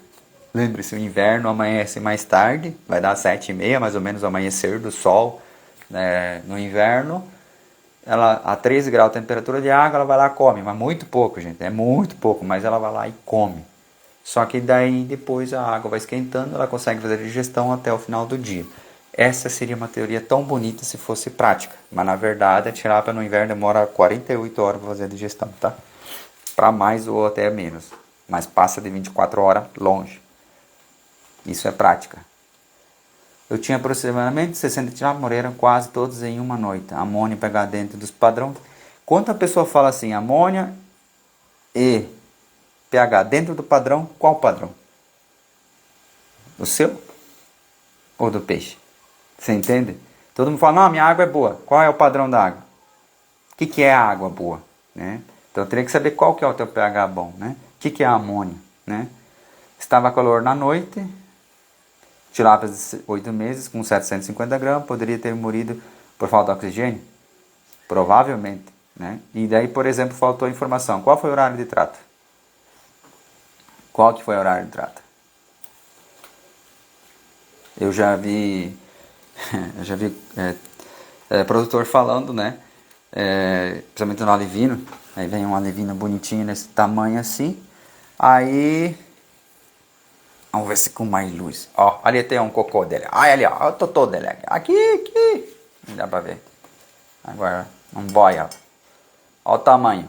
lembre-se, o inverno amanhece mais tarde, vai dar 7h30 mais ou menos o amanhecer do sol, né, no inverno. Ela, a 13 graus de temperatura de água, ela vai lá e come, mas muito pouco, gente, é muito pouco, mas ela vai lá e come. Só que daí depois a água vai esquentando, ela consegue fazer a digestão até o final do dia. Essa seria uma teoria tão bonita se fosse prática, mas na verdade a tilápia no inverno demora 48 horas para fazer a digestão, tá? Para mais ou até menos, mas passa de 24 horas longe. Isso é prática. Eu tinha aproximadamente 60 tilápias, morreram quase todos em uma noite. Amônia pegar dentro dos padrões. Quando a pessoa fala assim, amônia e pH dentro do padrão, qual padrão? O seu ou do peixe? Você entende? Todo mundo fala, não, minha água é boa. Qual é o padrão da água? O que é a água boa? Né? Então eu teria que saber qual que é o teu pH bom. Né? O que é a amônia? Né? Estava calor na noite, tilápias de 8 meses com 750 gramas, poderia ter morrido por falta de oxigênio? Provavelmente. Né? E daí, por exemplo, faltou informação. Qual foi o horário de trato? Qual que foi o horário de trato? Eu já vi produtor falando, né? Principalmente no alevino. Aí vem um alevino bonitinho nesse tamanho assim. Aí vamos ver se com mais luz. Ó, ali tem um cocô dele. Olha ali, ó, o totô dele. Aqui. Não dá pra ver. Agora, um boia. Ó o tamanho.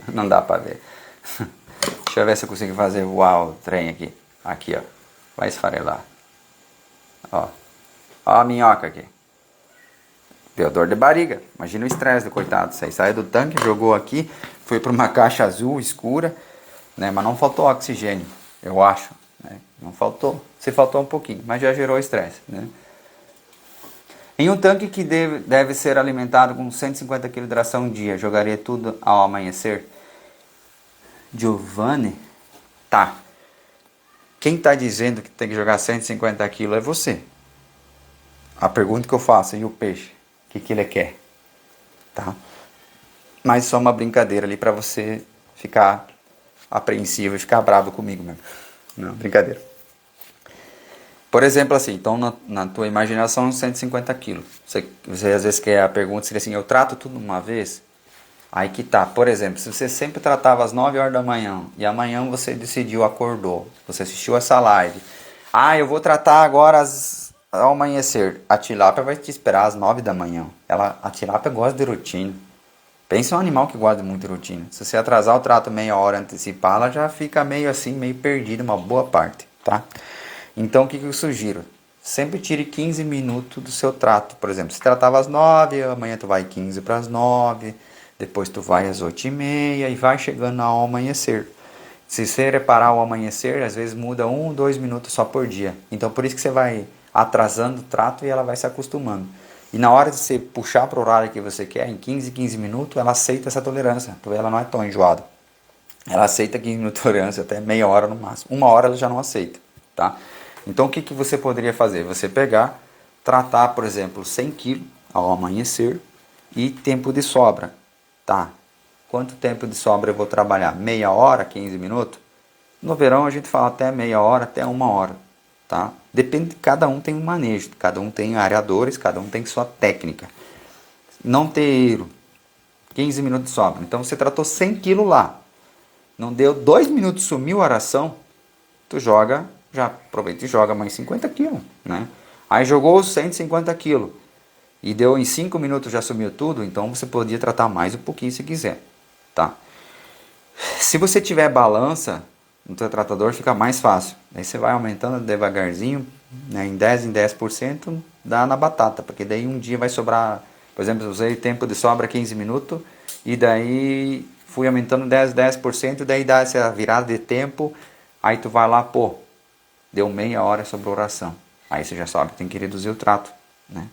Não dá pra ver. Deixa eu ver se eu consigo fazer voar o trem aqui. Aqui, ó. Vai esfarelar. Ó a minhoca aqui. Deu dor de barriga. Imagina o estresse do coitado. Você saiu do tanque, jogou aqui, foi para uma caixa azul escura, né? Mas não faltou oxigênio, eu acho. Né? Não faltou. Se faltou um pouquinho, mas já gerou estresse. Né? Em um tanque que deve ser alimentado com 150 kg de ração dia, jogaria tudo ao amanhecer? Giovanni? Tá. Quem está dizendo que tem que jogar 150 kg é você. A pergunta que eu faço, e o peixe? O que ele quer? Tá? Mas só uma brincadeira ali para você ficar apreensivo e ficar bravo comigo mesmo. Não, brincadeira. Por exemplo, assim, então na tua imaginação 150 quilos. Você às vezes quer a pergunta seria assim, eu trato tudo uma vez? Aí que tá, por exemplo, se você sempre tratava às 9 horas da manhã e amanhã você decidiu, acordou, você assistiu essa live. Ah, eu vou tratar agora ao amanhecer. A tilápia vai te esperar às 9 da manhã. A tilápia gosta de rotina. Pensa em um animal que gosta de muita rotina. Se você atrasar o trato meia hora, antecipar, ela já fica meio assim, meio perdida, uma boa parte, tá? Então o que eu sugiro? Sempre tire 15 minutos do seu trato. Por exemplo, se tratava às 9, amanhã tu vai 15 para as 9, depois tu vai às 8h30 e vai chegando ao amanhecer. Se você reparar o amanhecer, às vezes muda 1, 2 minutos só por dia. Então por isso que você vai atrasando o trato e ela vai se acostumando. E na hora de você puxar para o horário que você quer, em 15 minutos, ela aceita essa tolerância. Ela não é tão enjoada. Ela aceita 15 minutos de tolerância, até meia hora no máximo. 1 hora ela já não aceita, tá? Então o que você poderia fazer? Você pegar, tratar, por exemplo, 100 kg ao amanhecer e tempo de sobra, tá? Quanto tempo de sobra eu vou trabalhar? Meia hora, 15 minutos? No verão a gente fala até meia hora, até 1 hora, tá? Depende, cada um tem um manejo, cada um tem areadores, cada um tem sua técnica. Não ter erro, 15 minutos de sobra. Então você tratou 100 kg lá, não deu 2 minutos, sumiu a aração, tu joga, já aproveita e joga mais 50 kg, né? Aí jogou os 150 kg e deu em 5 minutos já sumiu tudo, então você podia tratar mais um pouquinho se quiser, tá? Se você tiver balança no teu tratador fica mais fácil. Aí você vai aumentando devagarzinho, né, em 10%, dá na batata, porque daí um dia vai sobrar, por exemplo, eu usei tempo de sobra 15 minutos e daí fui aumentando 10%, daí dá essa virada de tempo, aí tu vai lá, pô, deu meia hora sobre a oração. Aí você já sabe que tem que reduzir o trato, né?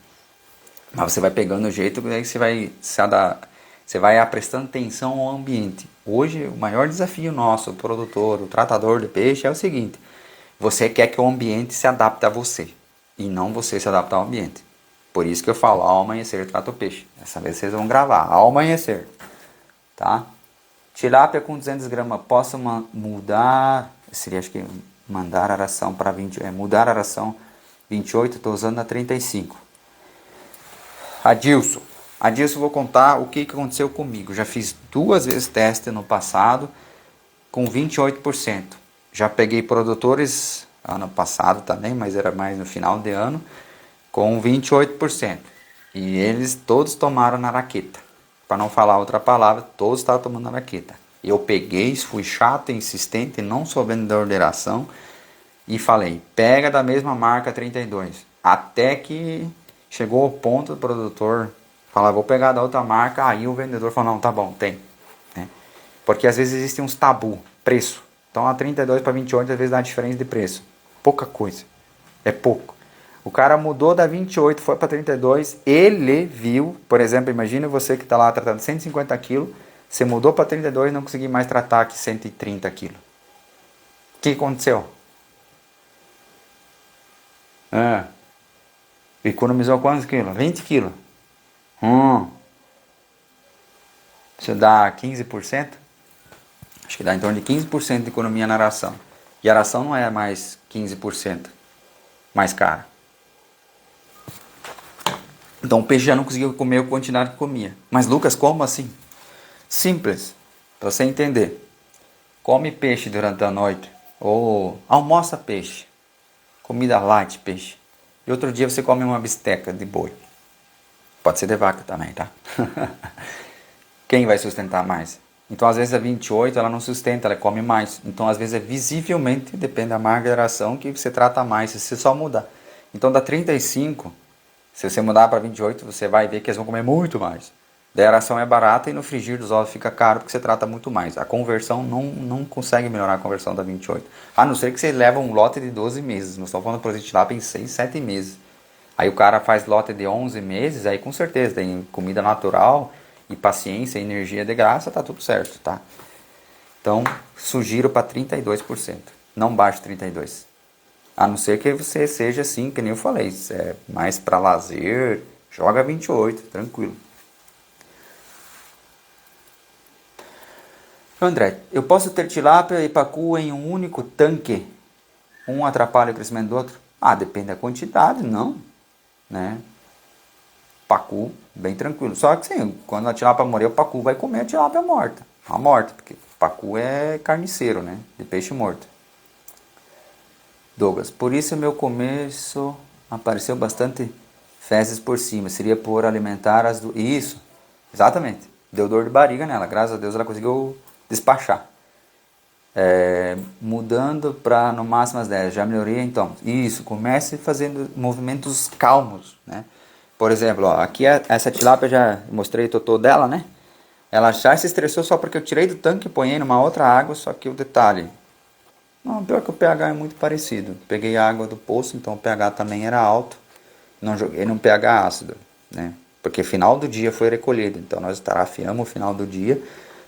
Mas você vai pegando o jeito, daí você vai prestando atenção ao ambiente. Hoje, o maior desafio nosso, o produtor, o tratador de peixe, é o seguinte: você quer que o ambiente se adapte a você e não você se adaptar ao ambiente. Por isso que eu falo, ao amanhecer trata o peixe. Dessa vez vocês vão gravar, ao amanhecer. Tá? Tilápia com 200 gramas, posso mudar, seria acho que mandar a ração para 20, mudar a ração 28, estou usando a 35. Adilson, vou contar o que aconteceu comigo. Já fiz 2 vezes teste no passado com 28%. Já peguei produtores ano passado também, mas era mais no final de ano, com 28%. E eles todos tomaram na raqueta. Para não falar outra palavra, todos estavam tomando na raqueta. Eu peguei, fui chato, insistente, não sou vendedor de ração e falei, pega da mesma marca 32. Até que chegou ao ponto do produtor falar, vou pegar da outra marca, aí o vendedor falou, não, tá bom, tem. Né? Porque às vezes existem uns tabu, preço. Então a 32 para 28 às vezes dá diferença de preço. Pouca coisa. É pouco. O cara mudou da 28, foi para 32, ele viu, por exemplo, imagina você que está lá tratando 150 kg, você mudou para 32 e não conseguiu mais tratar aqui 130 kg. O que aconteceu? Economizou quantos quilos? 20 quilos. Isso dá 15%? Acho que dá em torno de 15% de economia na ração. E a ração não é mais 15% mais cara. Então o peixe já não conseguiu comer a quantidade que comia. Mas Lucas, como assim? Simples, para você entender. Come peixe durante a noite. Ou almoça peixe. Comida light, peixe. E outro dia você come uma bisteca de boi. Pode ser de vaca também, tá? Quem vai sustentar mais? Então, às vezes, a 28 ela não sustenta, ela come mais. Então, às vezes, é visivelmente, depende da marca da ração, que você trata mais, se você só mudar. Então, da 35, se você mudar para 28, você vai ver que eles vão comer muito mais. Daí a ração é barata e no frigir dos ovos fica caro porque você trata muito mais. A conversão não consegue melhorar a conversão da 28. A não ser que você leva um lote de 12 meses. Nós estamos falando por exemplo, lá em 6, 7 meses. Aí o cara faz lote de 11 meses, aí com certeza tem comida natural e paciência, energia de graça, tá tudo certo, tá? Então, sugiro para 32%. Não baixe 32%. A não ser que você seja assim, que nem eu falei. Se é mais para lazer, joga 28, tranquilo. André, eu posso ter tilápia e pacu em um único tanque? Um atrapalha o crescimento do outro? Ah, depende da quantidade, não, né? Pacu, bem tranquilo. Só que sim, quando a tilápia morrer, o pacu vai comer a tilápia morta. A morta, porque pacu é carniceiro, né? De peixe morto. Douglas, por isso meu começo apareceu bastante fezes por cima. Seria por alimentar as duas. Isso, exatamente. Deu dor de barriga nela. Graças a Deus ela conseguiu despachar. Mudando para no máximo as 10. Já melhorei então. Isso, comece fazendo movimentos calmos, né? Por exemplo, ó, aqui essa tilápia já mostrei o totô dela, né? Ela já se estressou só porque eu tirei do tanque e ponhei numa outra água, só que o detalhe... Não, pior que o pH é muito parecido. Peguei a água do poço, então o pH também era alto. Não joguei num pH ácido, né? Porque final do dia foi recolhido. Então nós tarafiamos o final do dia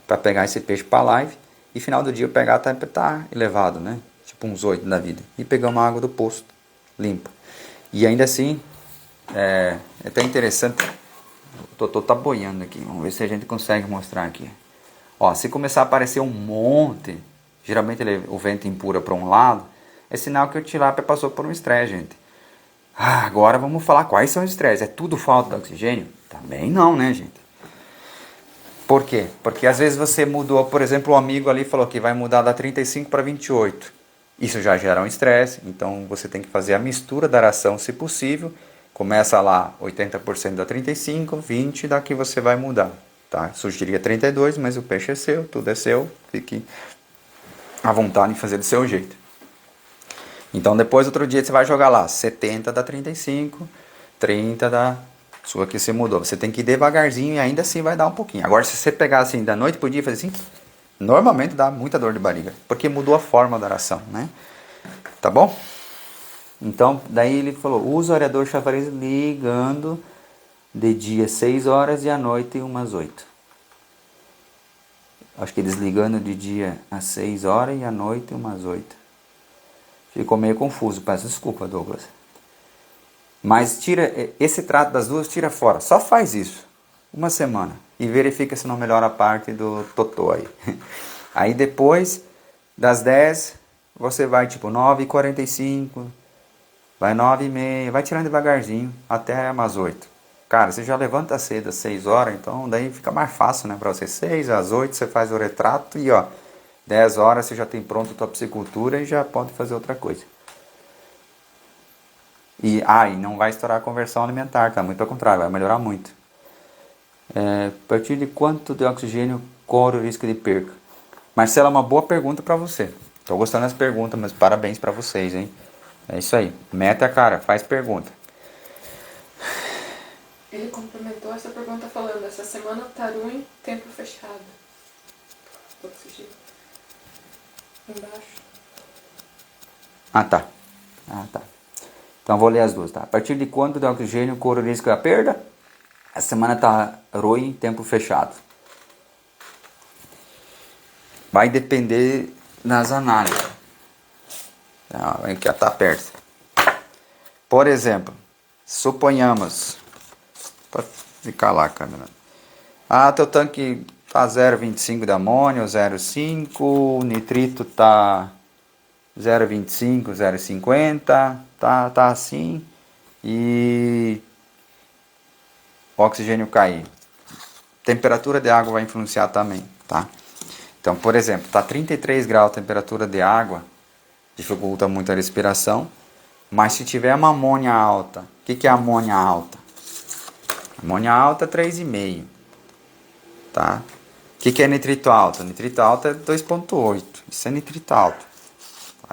para pegar esse peixe para live. E final do dia o pH tá elevado, né? Tipo uns 8 da vida. E pegamos a água do poço limpa. E ainda assim, é até interessante. O totô tá boiando aqui. Vamos ver se a gente consegue mostrar aqui. Ó, se começar a aparecer um monte, geralmente o vento empurra para um lado, é sinal que o tilápia passou por um estresse, gente. Agora vamos falar quais são os estresses. É tudo falta de oxigênio? Também não, né, gente? Por quê? Porque às vezes você mudou, por exemplo, um amigo ali falou que vai mudar da 35 para 28. Isso já gera um estresse, então você tem que fazer a mistura da ração, se possível. Começa lá 80% da 35, 20 daqui você vai mudar. Tá? Sugeriria 32, mas o peixe é seu, tudo é seu, fique à vontade em fazer do seu jeito. Então depois outro dia você vai jogar lá 70 da 35, 30 da sua que você mudou. Você tem que ir devagarzinho e ainda assim vai dar um pouquinho. Agora se você pegar assim da noite pro dia e fazer assim, normalmente dá muita dor de barriga, porque mudou a forma da ração, né? Tá bom? Então daí ele falou, usa o areador chafariz ligando de dia 6 horas e à noite umas 8. Acho que desligando de dia às 6 horas e à noite umas 8. Ficou meio confuso, peço desculpa, Douglas. Mas tira esse trato das duas, tira fora. Só faz isso, uma semana. E verifica se não melhora a parte do totô aí. Aí depois das 10, você vai tipo 9h45, vai 9h30, vai tirando devagarzinho até umas 8. Cara, você já levanta cedo às 6 horas, então daí fica mais fácil, né, pra você. 6 às 8 você faz o retrato e ó, 10 horas você já tem pronto a tua piscicultura e já pode fazer outra coisa. E não vai estourar a conversão alimentar, tá? Muito pelo contrário, vai melhorar muito. A partir de quanto de oxigênio corre o risco de perca? Marcela, uma boa pergunta pra você. Tô gostando das perguntas, mas parabéns pra vocês, hein? É isso aí. Meta a cara, faz pergunta. Ele complementou essa pergunta falando, essa semana tá ruim, tempo fechado. Oxigênio. Embaixo. Tá. Então vou ler as duas, tá? A partir de quanto de oxigênio corre o risco da perda? A semana tá ruim, tempo fechado. Vai depender das análises. Aqui tá perto. Por exemplo, suponhamos... Pode ficar lá, câmera. Teu tanque tá 0,25 de amônio, 0,5, o nitrito tá 0,25, 0,50, tá assim, e o oxigênio cair. Temperatura de água vai influenciar também, tá? Então, por exemplo, tá 33 graus a temperatura de água, dificulta muito a respiração, mas se tiver uma amônia alta, o que é amônia alta? Amônia alta 3,5, tá? O que é nitrito alto? Nitrito alto é 2,8, isso é nitrito alto.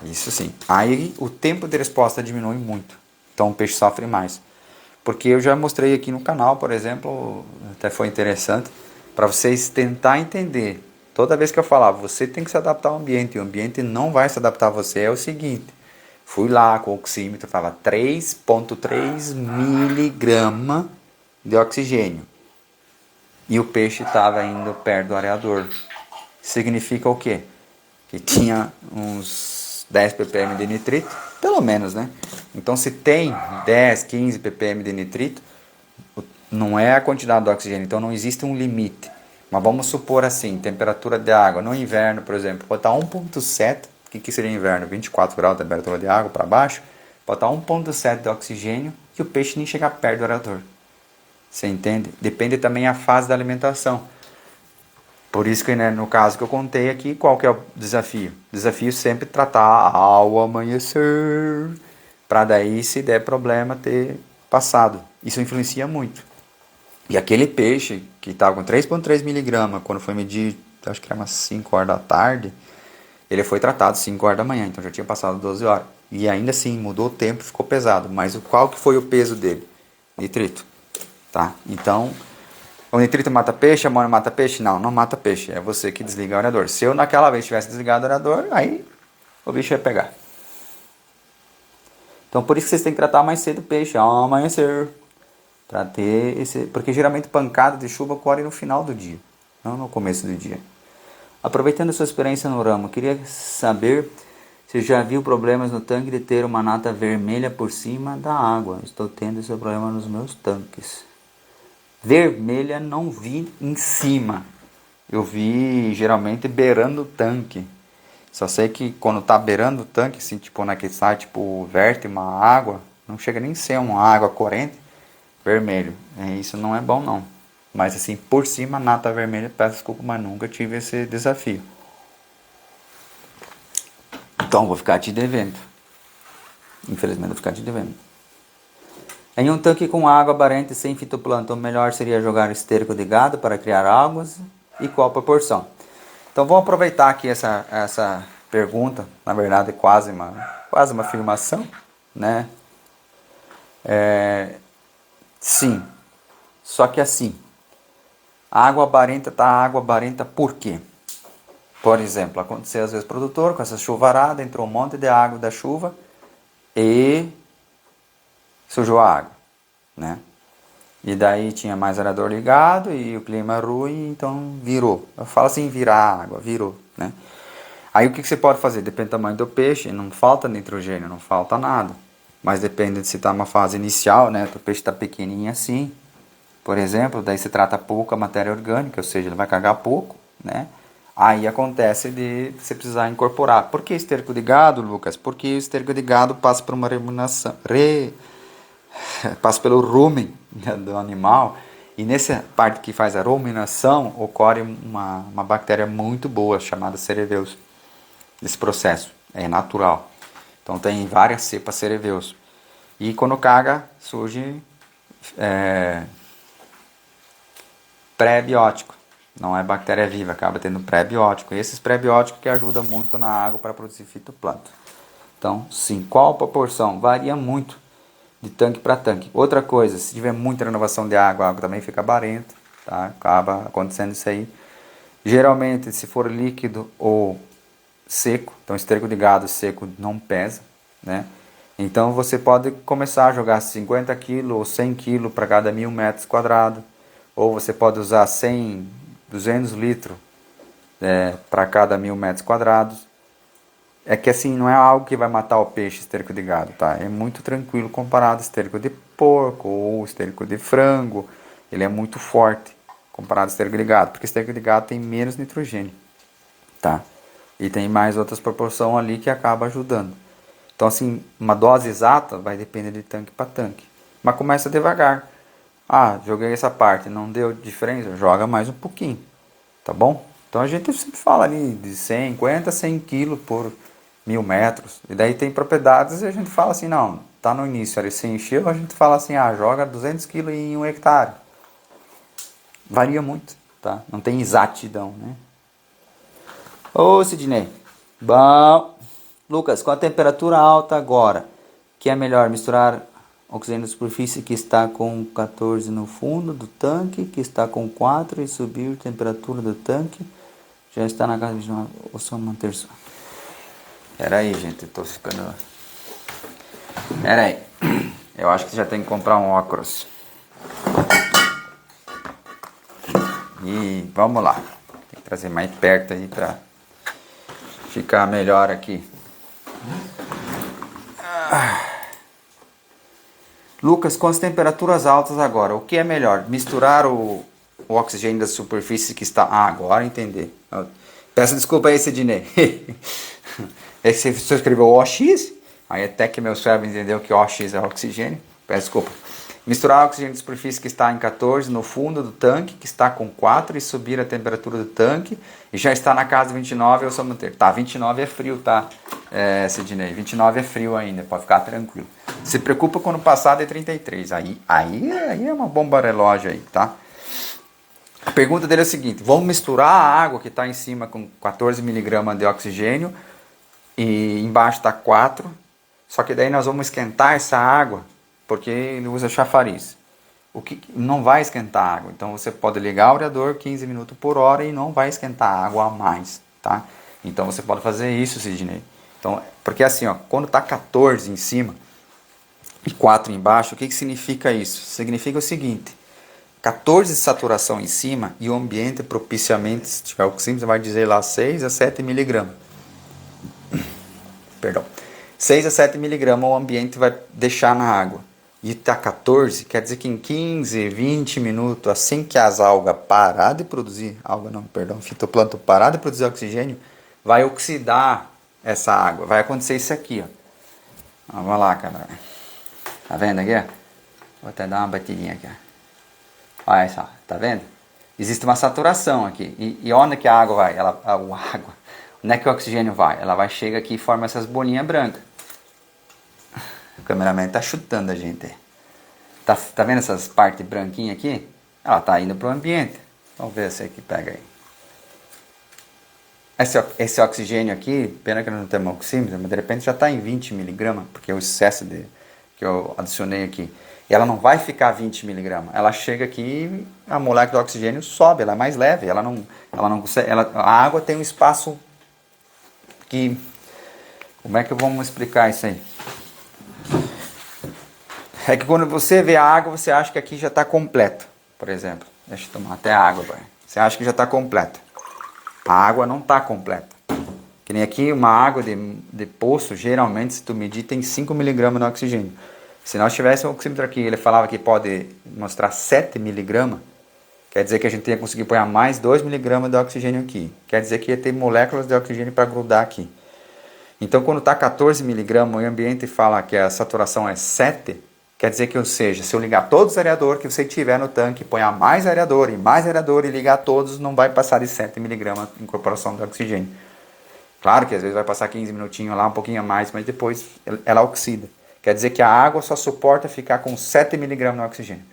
Isso sim. Aí o tempo de resposta diminui muito, então o peixe sofre mais. Porque eu já mostrei aqui no canal, por exemplo, até foi interessante, para vocês tentar entender. Toda vez que eu falava, você tem que se adaptar ao ambiente, e o ambiente não vai se adaptar a você, é o seguinte. Fui lá com o oxímetro, estava 3,3 miligrama de oxigênio. E o peixe estava indo perto do areador. Significa o quê? Que tinha uns 10 ppm de nitrito, pelo menos, né? Então se tem 10, 15 ppm de nitrito, não é a quantidade do oxigênio, então não existe um limite. Mas vamos supor assim, temperatura de água no inverno, por exemplo, pode estar 1,7, o que seria inverno? 24 graus de temperatura de água para baixo, pode estar 1,7 de oxigênio e o peixe nem chegar perto do arador. Você entende? Depende também a fase da alimentação. Por isso que, né, no caso que eu contei aqui, qual que é o desafio? O desafio sempre tratar ao amanhecer, para daí, se der problema, ter passado. Isso influencia muito. E aquele peixe que estava com 3,3 miligramas, quando foi medir, acho que era umas 5 horas da tarde, ele foi tratado 5 horas da manhã, então já tinha passado 12 horas. E ainda assim, mudou o tempo, ficou pesado. Mas qual que foi o peso dele? Nitrito. Tá? Então, o nitrito mata peixe, a amônia mata peixe? Não, não mata peixe. É você que desliga o aerador. Se eu naquela vez tivesse desligado o aerador, aí o bicho ia pegar. Então, por isso que vocês têm que tratar mais cedo o peixe, ao amanhecer. Pra ter esse... Porque geralmente pancada de chuva ocorre no final do dia, não no começo do dia. Aproveitando a sua experiência no ramo, queria saber se já viu problemas no tanque de ter uma nata vermelha por cima da água. Estou tendo esse problema nos meus tanques. Vermelha não vi em cima. Eu vi geralmente beirando o tanque. Só sei que quando tá beirando o tanque, assim, tipo naquele site, tipo, verte uma água, não chega nem a ser uma água corrente, vermelho. Isso não é bom não. Mas assim, por cima, nata vermelha, peço desculpa, mas nunca tive esse desafio. Então vou ficar te devendo. Infelizmente vou ficar te devendo. Em um tanque com água barrenta sem fitoplâncton, melhor seria jogar esterco de gado para criar algas e qual proporção? Então vamos aproveitar aqui essa pergunta, na verdade quase uma afirmação, né? Sim, só que assim, a água barrenta água barrenta por quê? Por exemplo, aconteceu às vezes produtor com essa chuvarada, entrou um monte de água da chuva e sujou a água, né? E daí tinha mais aerador ligado e o clima ruim, então virou. Eu falo assim, virar a água, virou, né? Aí o que você pode fazer? Depende do tamanho do peixe, não falta nitrogênio, não falta nada. Mas depende de se está numa fase inicial, né? O peixe está pequenininho assim, por exemplo, daí você trata pouca matéria orgânica, ou seja, ele vai cagar pouco, né? Aí acontece de você precisar incorporar. Por que esterco de gado, Lucas? Porque o esterco de gado passa por uma ruminação, passa pelo rumen do animal, e nessa parte que faz a ruminação ocorre uma bactéria muito boa chamada Cereveus. Esse processo é natural. Então tem várias cepas Cereveus. E quando caga, surge pré-biótico. Não é bactéria viva, acaba tendo pré-biótico. E esses pré-bióticos que ajudam muito na água para produzir fitoplâncton. Então, sim, qual a proporção? Varia muito de tanque para tanque. Outra coisa, se tiver muita renovação de água, a água também fica barrenta, tá? Acaba acontecendo isso aí. Geralmente, se for líquido ou seco, então esterco de gado seco não pesa, né? Então você pode começar a jogar 50 kg ou 100 kg para cada 1000 metros quadrados, ou você pode usar 100, 200 litros para cada 1000 metros quadrados. É que assim, não é algo que vai matar o peixe, esterco de gado, tá? É muito tranquilo comparado ao esterco de porco ou esterco de frango. Ele é muito forte comparado ao esterco de gado, porque o esterco de gado tem menos nitrogênio, tá? E tem mais outras proporções ali que acaba ajudando. Então assim, uma dose exata vai depender de tanque para tanque. Mas começa devagar. Ah, joguei essa parte, não deu diferença, joga mais um pouquinho, tá bom? Então a gente sempre fala ali de 50 a 100 kg por 1000 metros. E daí tem propriedades e a gente fala assim, não, tá no início, ali se encheu, a gente fala assim, joga 200 kg em 1 hectare. Varia muito, tá? Não tem exatidão, né? Ô Sidney, bom. Lucas, com a temperatura alta agora, que é melhor misturar oxigênio na superfície que está com 14 no fundo do tanque, que está com 4 e subir a temperatura do tanque, já está na casa de ou só manter só. Pera aí, gente, eu tô ficando... Pera aí, eu acho que já tem que comprar um óculos. E vamos lá, tem que trazer mais perto aí pra ficar melhor aqui. Lucas, com as temperaturas altas agora, o que é melhor? Misturar o oxigênio da superfície que está... agora entendi. Peço desculpa aí, Sidney. Você escreveu OX? Aí até que meu cérebro entendeu que OX é oxigênio. Peço desculpa. Misturar o oxigênio de superfície que está em 14 no fundo do tanque, que está com 4, e subir a temperatura do tanque, e já está na casa de 29, eu só manter. Tá, 29 é frio, tá, Sidney? 29 é frio ainda, pode ficar tranquilo. Se preocupa quando passar de 33, aí é uma bomba relógio aí, tá? A pergunta dele é a seguinte: vamos misturar a água que está em cima com 14 mg de oxigênio, e embaixo está 4, só que daí nós vamos esquentar essa água, porque ele usa chafariz. O que não vai esquentar a água, então você pode ligar o aerador 15 minutos por hora e não vai esquentar a água a mais, tá? Então você pode fazer isso, Sidney. Então, porque assim, ó, quando está 14 em cima e 4 embaixo, o que significa isso? Significa o seguinte: 14 de saturação em cima e o ambiente propiciamente, se tiver oxímetro, você vai dizer lá 6 a 7 miligramas. Perdão. 6 a 7 miligramas o ambiente vai deixar na água. E está 14, quer dizer que em 15, 20 minutos, assim que as algas parar de produzir, fitoplâncton parar de produzir oxigênio, vai oxidar essa água. Vai acontecer isso aqui, ó. Vamos lá, cara. Tá vendo aqui, ó? Vou até dar uma batidinha aqui, ó. Olha só, tá vendo? Existe uma saturação aqui. E onde que a água vai? Onde é que o oxigênio vai? Ela vai chegar aqui e forma essas bolinhas brancas. O cameraman tá chutando a gente. Tá vendo essas partes branquinhas aqui? Ela tá indo pro ambiente. Vamos ver se aqui pega aí. Esse oxigênio aqui, pena que não temos oxímetro, mas de repente já está em 20 miligramas, porque é o excesso que eu adicionei aqui. E ela não vai ficar 20 miligramas. Ela chega aqui, a molécula de oxigênio sobe, ela é mais leve. Ela não consegue, a água tem um espaço que... Como é que vamos explicar isso aí? É que quando você vê a água, você acha que aqui já está completo. Por exemplo, deixa eu tomar até a água, vai. Você acha que já está completo. A água não está completa. Que nem aqui, uma água de poço, geralmente, se tu medir, tem 5 miligramas de oxigênio. Se nós tivéssemos um oxímetro aqui, ele falava que pode mostrar 7 miligramas, quer dizer que a gente ia conseguir pôr mais 2 miligramas de oxigênio aqui. Quer dizer que ia ter moléculas de oxigênio para grudar aqui. Então, quando está 14 miligramas, o ambiente fala que a saturação é 7, quer dizer que, ou seja, se eu ligar todos os aeradores que você tiver no tanque, põe mais aerador e ligar todos, não vai passar de 7 miligramas de incorporação de oxigênio. Claro que às vezes vai passar 15 minutinhos lá, um pouquinho a mais, mas depois ela oxida. Quer dizer que a água só suporta ficar com 7 miligramas de oxigênio.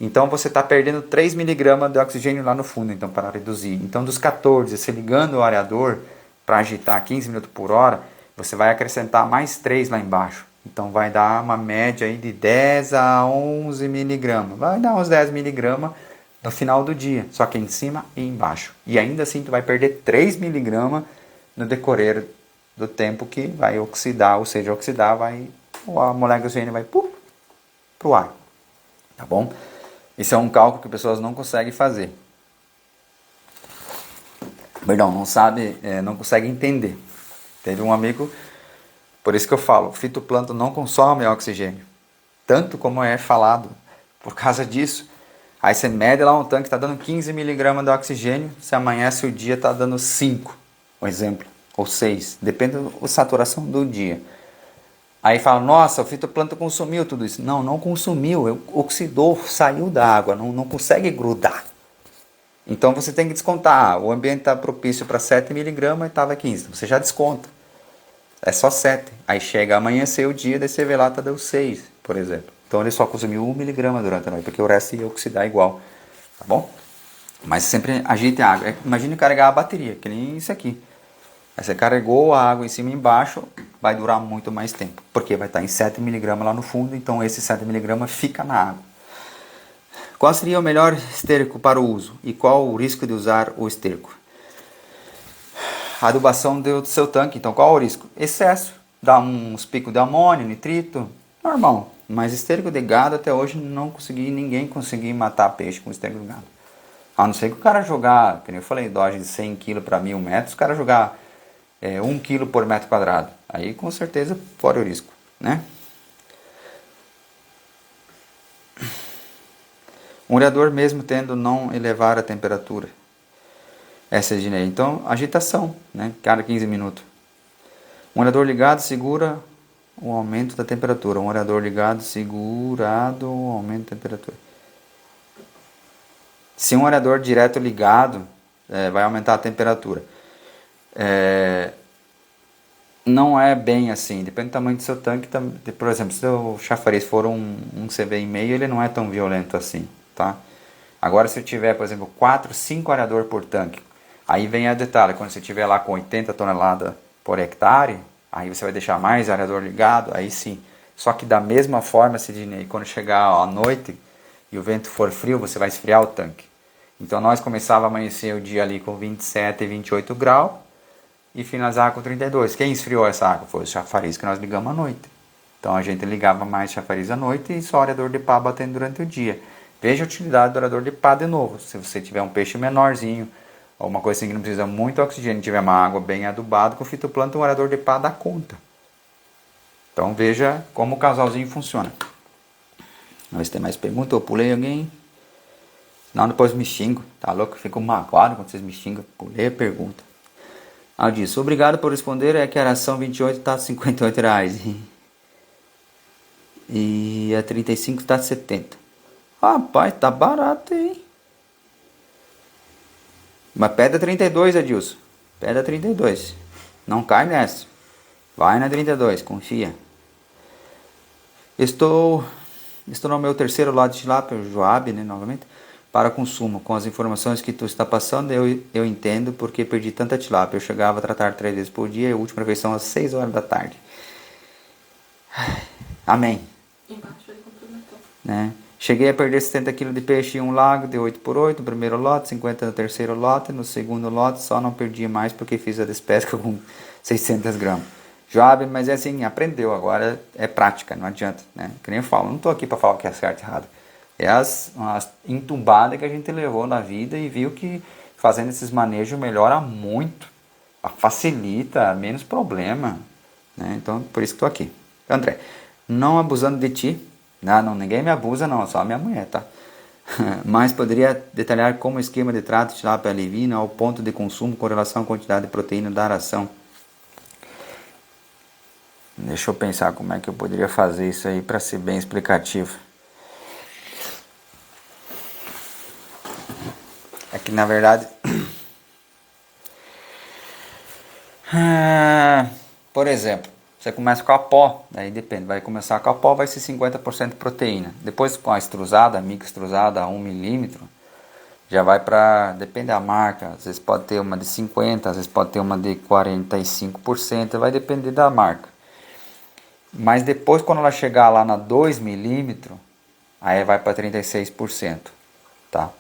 Então você está perdendo 3 miligramas de oxigênio lá no fundo, então, para reduzir. Então dos 14, você ligando o aerador para agitar 15 minutos por hora, você vai acrescentar mais 3 lá embaixo. Então vai dar uma média aí de 10 a 11 miligramas. Vai dar uns 10 miligramas no final do dia, só que em cima e embaixo. E ainda assim tu vai perder 3 miligramas no decorrer do tempo que vai oxidar, ou seja, oxidar a molécula de oxigênio vai pro ar. Tá bom? Isso é um cálculo que pessoas não conseguem fazer. Perdão, não consegue entender. Teve um amigo, por isso que eu falo, o fitoplâncton não consome oxigênio, tanto como é falado, por causa disso. Aí você mede lá um tanque, está dando 15 miligramas de oxigênio, se amanhece o dia está dando 5, um exemplo, ou 6, depende da saturação do dia. Aí fala, nossa, o fitoplâncton consumiu tudo isso. Não consumiu, oxidou, saiu da água, não consegue grudar. Então você tem que descontar, o ambiente está propício para 7 miligramas e estava 15, você já desconta. É só 7. Aí chega amanhecer o dia, daí você vê lá, deu 6, por exemplo. Então ele só consumiu 1 miligrama durante a noite, porque o resto ia oxidar igual. Tá bom? Mas sempre agite a água. Imagine carregar a bateria, que nem isso aqui. Aí você carregou a água em cima e embaixo, vai durar muito mais tempo. Porque vai estar em 7 miligramas lá no fundo, então esse 7 miligramas fica na água. Qual seria o melhor esterco para o uso? E qual o risco de usar o esterco? A adubação do seu tanque, então qual é o risco? Excesso, dá uns picos de amônio, nitrito, normal. Mas esterco de gado até hoje ninguém conseguiu matar peixe com esterco de gado. A não ser que o cara jogar, como eu falei, dose de 100 kg para 1000 metros, o cara jogar 1 kg por metro quadrado. Aí com certeza fora o risco, né? Um aerador mesmo tendo não elevar a temperatura. Essa é a Dinei. Então, agitação, né? Cada 15 minutos. Um aerador ligado segura o aumento da temperatura. Um aerador ligado, segurado, o aumento da temperatura. Se um aerador direto ligado, vai aumentar a temperatura. Não é bem assim, depende do tamanho do seu tanque. Por exemplo, se o chafariz for um CV,5, ele não é tão violento assim, tá? Agora, se eu tiver, por exemplo, 4, 5 aerador por tanque, aí vem a detalhe, quando você tiver lá com 80 toneladas por hectare, aí você vai deixar mais aerador ligado, aí sim. Só que da mesma forma, Sidney, quando chegar à noite e o vento for frio, você vai esfriar o tanque. Então nós começava a amanhecer o dia ali com 27 e 28 graus e finalizava com 32. Quem esfriou essa água? Foi o chafariz que nós ligamos à noite. Então a gente ligava mais chafariz à noite e só aerador de pá batendo durante o dia. Veja a utilidade do aerador de pá de novo. Se você tiver um peixe menorzinho, ou uma coisa assim que não precisa muito oxigênio, tiver uma água bem adubada, com fitoplâncton, um aerador de pá dá conta. Então veja como o casalzinho funciona. Vamos ver se tem mais perguntas. Eu pulei alguém? Não, depois me xingo. Tá louco? Fico magoado quando vocês me xingam. Pulei a pergunta. Disso. Obrigado por responder. É que a ração 28 está R$58. E a 35 está R$70. Rapaz, tá barato, hein? Mas pede a 32, Adilson. Pede a 32. Não cai nessa. Vai na 32, confia. Estou no meu terceiro lote de tilápia, o Joab, né, novamente, para consumo. Com as informações que tu está passando, eu entendo porque perdi tanta tilápia. Eu chegava a tratar 3 vezes por dia e a última refeição às 6 horas da tarde. Amém. Embaixo ele complementou. Né? Cheguei a perder 70 kg de peixe em um lago de 8x8 no primeiro lote, 50 no terceiro lote, no segundo lote só não perdi mais porque fiz a despesca com 600 gramas. Joab, mas é assim, aprendeu, agora é prática, não adianta, né? Que nem eu falo, não estou aqui para falar o que é certo e errado. É as entumbadas que a gente levou na vida e viu que fazendo esses manejos melhora muito, facilita, menos problema, né? Então, por isso que estou aqui. André, não abusando de ti, não, ninguém me abusa não, só a minha mulher, tá? Mas poderia detalhar como o esquema de trato de tilápia alivina ao ponto de consumo com relação à quantidade de proteína da ração. Deixa eu pensar como é que eu poderia fazer isso aí para ser bem explicativo. É que na verdade, por exemplo, você começa com a pó, daí depende, vai começar com a pó, vai ser 50% proteína. Depois com a extrusada, a micro extrusada a 1 milímetro, já vai para, depende da marca, às vezes pode ter uma de 50%, às vezes pode ter uma de 45%, vai depender da marca. Mas depois quando ela chegar lá na 2 milímetros, aí vai para 36%, tá?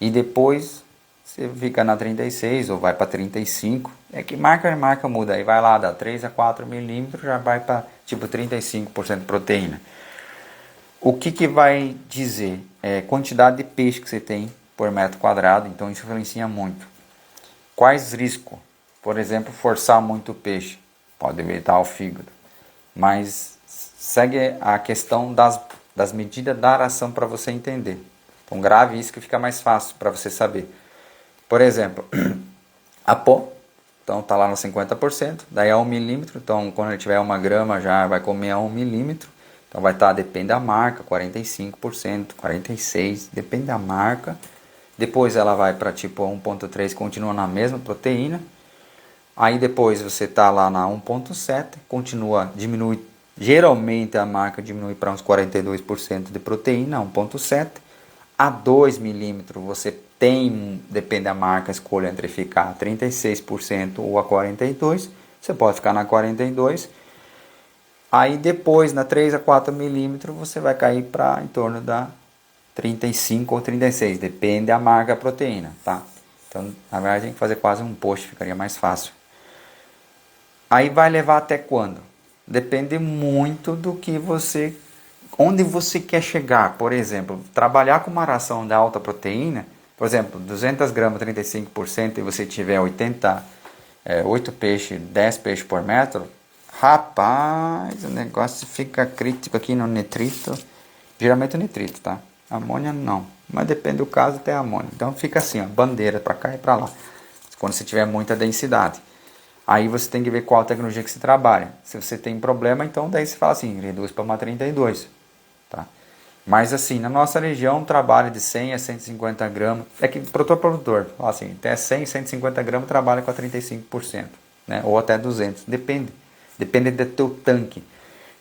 E depois você fica na 36 ou vai para 35, é que marca muda, aí vai lá da 3 a 4 milímetros, já vai para tipo 35% de proteína. O que vai dizer? É quantidade de peixe que você tem por metro quadrado, então isso influencia muito. Quais riscos? Por exemplo, forçar muito o peixe, pode evitar o fígado. Mas segue a questão das medidas da ração para você entender. Então grave isso que fica mais fácil para você saber. Por exemplo, a pó, então está lá no 50%, daí a 1 milímetro, então quando ele tiver 1 grama já vai comer a 1 milímetro, então vai estar, depende da marca, 45%, 46%, depende da marca. Depois ela vai para tipo 1.3, continua na mesma proteína. Aí depois você está lá na 1.7, continua, diminui, geralmente a marca diminui para uns 42% de proteína, 1.7. A 2 milímetros você tem, depende da marca, escolha entre ficar a 36% ou a 42%, você pode ficar na 42%. Aí depois, na 3 a 4 milímetros, você vai cair para em torno da 35 ou 36, depende da marca da proteína, tá? Então, na verdade, tem que fazer quase um post, ficaria mais fácil. Aí vai levar até quando? Depende muito do que você, onde você quer chegar. Por exemplo, trabalhar com uma ração de alta proteína, por exemplo, 200 gramas, 35%, e você tiver 8 peixes, 10 peixes por metro, rapaz, o negócio fica crítico aqui no nitrito. Geralmente o nitrito, tá? Amônia não, mas depende do caso, até amônia. Então fica assim, ó, bandeira para cá e para lá, quando você tiver muita densidade. Aí você tem que ver qual tecnologia que você trabalha. Se você tem problema, então daí você fala assim, reduz para uma 32. Tá? Mas assim, na nossa região, trabalha de 100 a 150 gramas. É que produtor, fala assim, até 100, 150 gramas trabalha com a 35%. Né? Ou até 200, depende. Depende do teu tanque.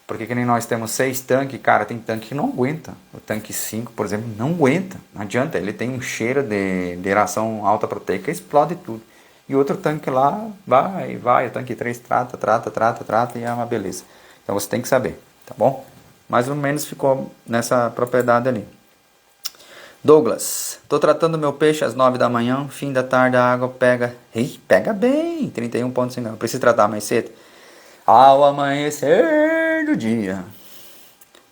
Porque que nem nós temos 6 tanques, cara, tem tanque que não aguenta. O tanque 5, por exemplo, não aguenta. Não adianta, ele tem um cheiro de ração alta proteica, explode tudo. E outro tanque lá, vai, o tanque 3 trata, e é uma beleza. Então você tem que saber, tá bom? Mais ou menos ficou nessa propriedade ali. Douglas, tô tratando meu peixe às 9 da manhã, fim da tarde a água pega... pega bem, 31,5. Preciso tratar mais cedo? Ao amanhecer do dia.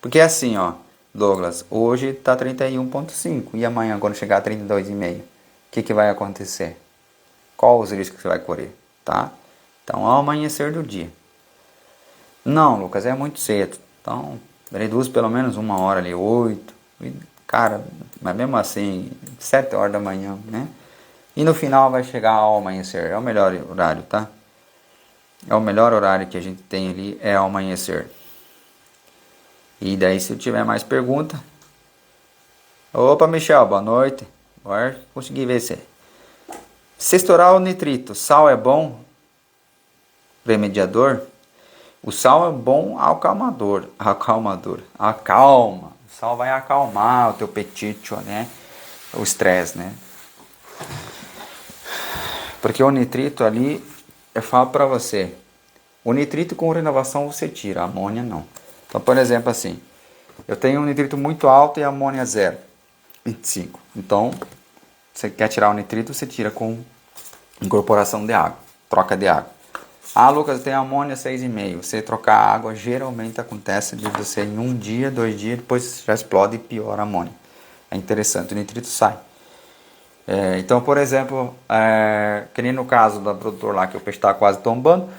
Porque assim, ó, Douglas, hoje tá 31,5 e amanhã quando chegar a 32,5, o que vai acontecer? Qual os riscos que você vai correr, tá? Então, ao amanhecer do dia. Não, Lucas, é muito cedo. Então, reduz pelo menos 1 hora ali, 8. Cara, mas mesmo assim, 7 horas da manhã, né? E no final vai chegar ao amanhecer. É o melhor horário, tá? É o melhor horário que a gente tem ali, é ao amanhecer. E daí, se eu tiver mais pergunta... Opa, Michel, boa noite. Agora consegui ver você. Sexto oral nitrito, sal é bom remediador? O sal é bom acalmador. Acalma. O sal vai acalmar o teu apetite, né? O estresse, né? Porque o nitrito ali, eu falo pra você, o nitrito com renovação você tira, a amônia não. Então, por exemplo, assim, eu tenho um nitrito muito alto e a amônia 0, 25. Então, você quer tirar o nitrito, você tira com incorporação de água, troca de água. Ah, Lucas, tem amônia 6,5. Você trocar a água, geralmente acontece de você em 1 dia, 2 dias, depois já explode e piora a amônia. É interessante, o nitrito sai. Então, por exemplo, que nem no caso do produtor lá, que o peixe estava quase tombando,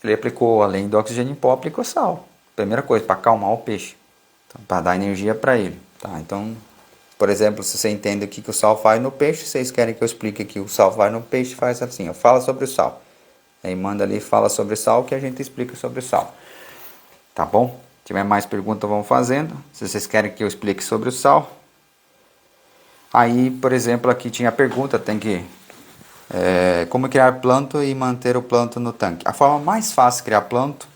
ele aplicou, além do oxigênio em pó, aplicou sal. Primeira coisa, para acalmar o peixe, então, para dar energia para ele. Tá? Então, por exemplo, se você entende o que o sal faz no peixe, vocês querem que eu explique aqui o sal faz no peixe, faz assim, ó, fala sobre o sal. Aí manda ali, fala sobre o sal, que a gente explica sobre o sal. Tá bom? Se tiver mais perguntas, vão fazendo. Se vocês querem que eu explique sobre o sal. Aí, por exemplo, aqui tinha a pergunta, tem que... como criar planto e manter o planto no tanque. A forma mais fácil de criar planto